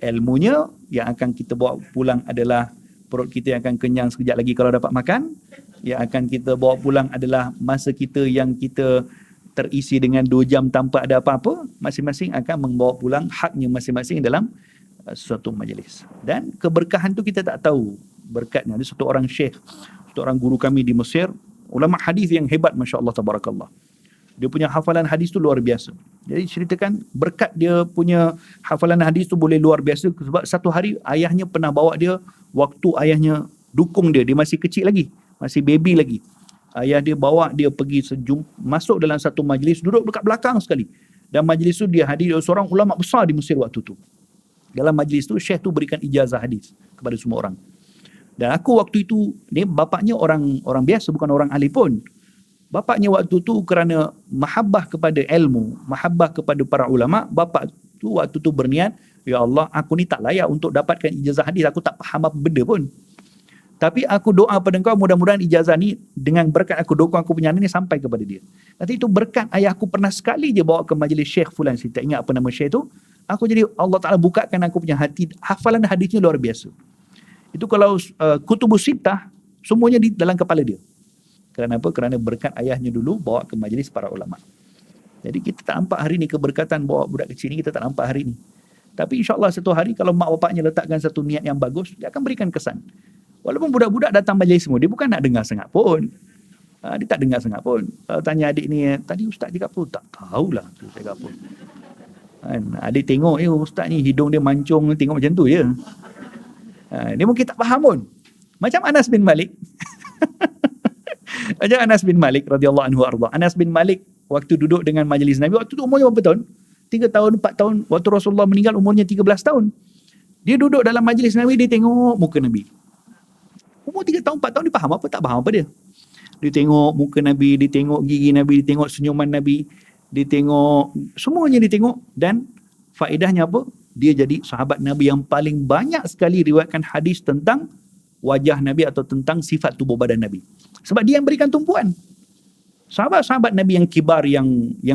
ilmunya. Yang akan kita bawa pulang adalah perut kita yang akan kenyang sekejap lagi kalau dapat makan. Yang akan kita bawa pulang adalah masa kita yang kita terisi dengan 2 jam tanpa ada apa-apa. Masing-masing akan membawa pulang haknya masing-masing dalam suatu majlis. Dan keberkahan tu kita tak tahu berkatnya. Ada satu orang syekh, satu orang guru kami di Mesir, ulama hadis yang hebat, masya-Allah tabarakallah. Dia punya hafalan hadis tu luar biasa. Jadi ceritakan berkat dia punya hafalan hadis tu boleh luar biasa sebab satu hari ayahnya pernah bawa dia, waktu ayahnya dukung dia masih kecil lagi, masih baby lagi. Ayah dia bawa dia pergi masuk dalam satu majlis, duduk dekat belakang sekali. Dan majlis tu dia hadir seorang ulama besar di Mesir waktu tu. Dalam majlis tu syekh tu berikan ijazah hadis kepada semua orang. Dan aku waktu itu, ni bapaknya orang biasa, bukan orang ahli pun. Bapaknya waktu tu kerana mahabbah kepada ilmu, mahabbah kepada para ulama, bapak tu waktu tu berniat, ya Allah, aku ni tak layak untuk dapatkan ijazah hadis, aku tak faham apa benda pun. Tapi aku doa pada engkau, mudah-mudahan ijazah ni dengan berkat aku dokong aku punya ni sampai kepada dia. Nanti itu berkat ayah aku pernah sekali je bawa ke majlis Syekh Fulan, saya tak ingat apa nama Syekh tu. Aku jadi Allah Ta'ala bukakan aku punya hati, hafalan hadisnya luar biasa. Itu kalau kutubus sittah, semuanya di dalam kepala dia. Kerana apa? Kerana berkat ayahnya dulu bawa ke majlis para ulama. Jadi kita tak nampak hari ni keberkatan bawa budak kecil ni, kita tak nampak hari ni. Tapi insyaAllah satu hari kalau mak bapaknya letakkan satu niat yang bagus, dia akan berikan kesan. Walaupun budak-budak datang majlis semua, dia bukan nak dengar sangat pun. Dia tak dengar sangat pun. Kalau tanya adik ni, tadi ustaz cakap apa? Tak tahulah tu cakap apa. Adik tengok, ustaz ni hidung dia mancung, tengok macam tu je. Dia mungkin tak faham pun. Macam Anas bin Malik. Macam Anas bin Malik radhiyallahu anhu arda. Anas bin Malik waktu duduk dengan majlis Nabi, waktu tu umurnya berapa tahun? 3 tahun, 4 tahun. Waktu Rasulullah meninggal umurnya 13 tahun. Dia duduk dalam majlis Nabi, dia tengok muka Nabi. Umur 3 tahun, 4 tahun, dia faham apa? Tak faham apa dia. Dia tengok muka Nabi, dia tengok gigi Nabi, dia tengok senyuman Nabi, dia tengok, semuanya dia tengok. Dan faedahnya apa? Dia jadi sahabat Nabi yang paling banyak sekali riwayatkan hadis tentang wajah Nabi atau tentang sifat tubuh badan Nabi. Sebab dia yang berikan tumpuan. Sahabat-sahabat Nabi yang kibar, yang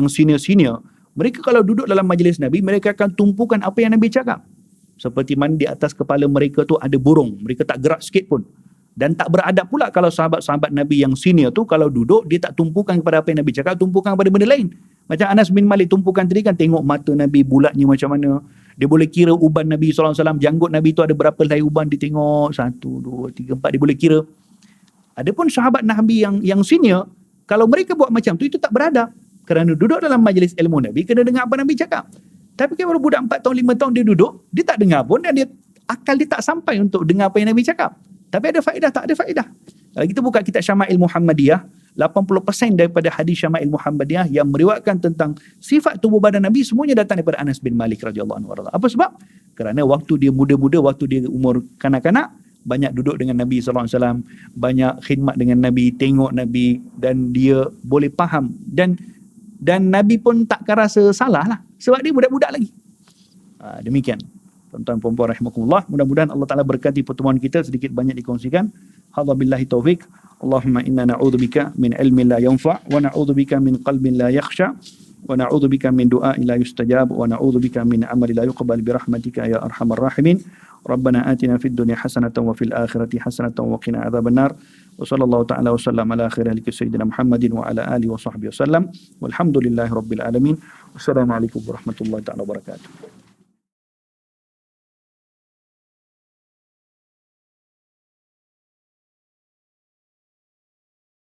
senior-senior, mereka kalau duduk dalam majlis Nabi, mereka akan tumpukan apa yang Nabi cakap. Seperti mana di atas kepala mereka tu ada burung. Mereka tak gerak sikit pun. Dan tak beradab pula kalau sahabat-sahabat Nabi yang senior tu, kalau duduk, dia tak tumpukan kepada apa yang Nabi cakap, tumpukan kepada benda lain. Macam Anas bin Malik tumpukan tadi kan, tengok mata Nabi bulatnya macam mana. Dia boleh kira uban Nabi SAW, janggut Nabi tu ada berapa helai uban, dia tengok 1, 2, 3, 4, dia boleh kira. Adapun sahabat Nabi yang senior, kalau mereka buat macam tu, itu tak beradab. Kerana duduk dalam majlis ilmu Nabi, kena dengar apa Nabi cakap. Tapi kalau budak 4 tahun, 5 tahun dia duduk, dia tak dengar pun, dan akal dia tak sampai untuk dengar apa yang Nabi cakap. Tapi ada faedah, tak ada faedah. Kalau kita buka kitab Syama'il Muhammadiyah, 80% daripada hadis Syama'il Muhammadiyah yang meriwayatkan tentang sifat tubuh badan Nabi, semuanya datang daripada Anas bin Malik radhiyallahu anhu. Apa sebab? Kerana waktu dia muda-muda, waktu dia umur kanak-kanak, banyak duduk dengan Nabi SAW, banyak khidmat dengan Nabi, tengok Nabi, dan dia boleh faham. Dan Nabi pun takkan rasa salah lah, sebab dia budak-budak lagi. Demikian. Tuan-tuan dan puan-puan rahimakumullah, mudah-mudahan Allah Ta'ala berkati pertemuan kita, sedikit banyak dikongsikan. Hadza billahi taufik. Allahumma inna na'udzubika min ilmin la yanfa' wa na'udzubika min qalbin la yakhsha ونعوذ بك من دعاء لا يستجاب ونعوذ بك من عمل لا يقبل برحمتك يا أرحم الراحمين ربنا آتنا في الدنيا حسنة وفي الآخرة حسنة وقنا عذاب النار وصلى الله تعالى وسلم على خير خلق سيدنا محمد وعلى آله وصحبه وسلم والحمد لله رب العالمين والسلام عليكم ورحمة الله تعالى وبركاته.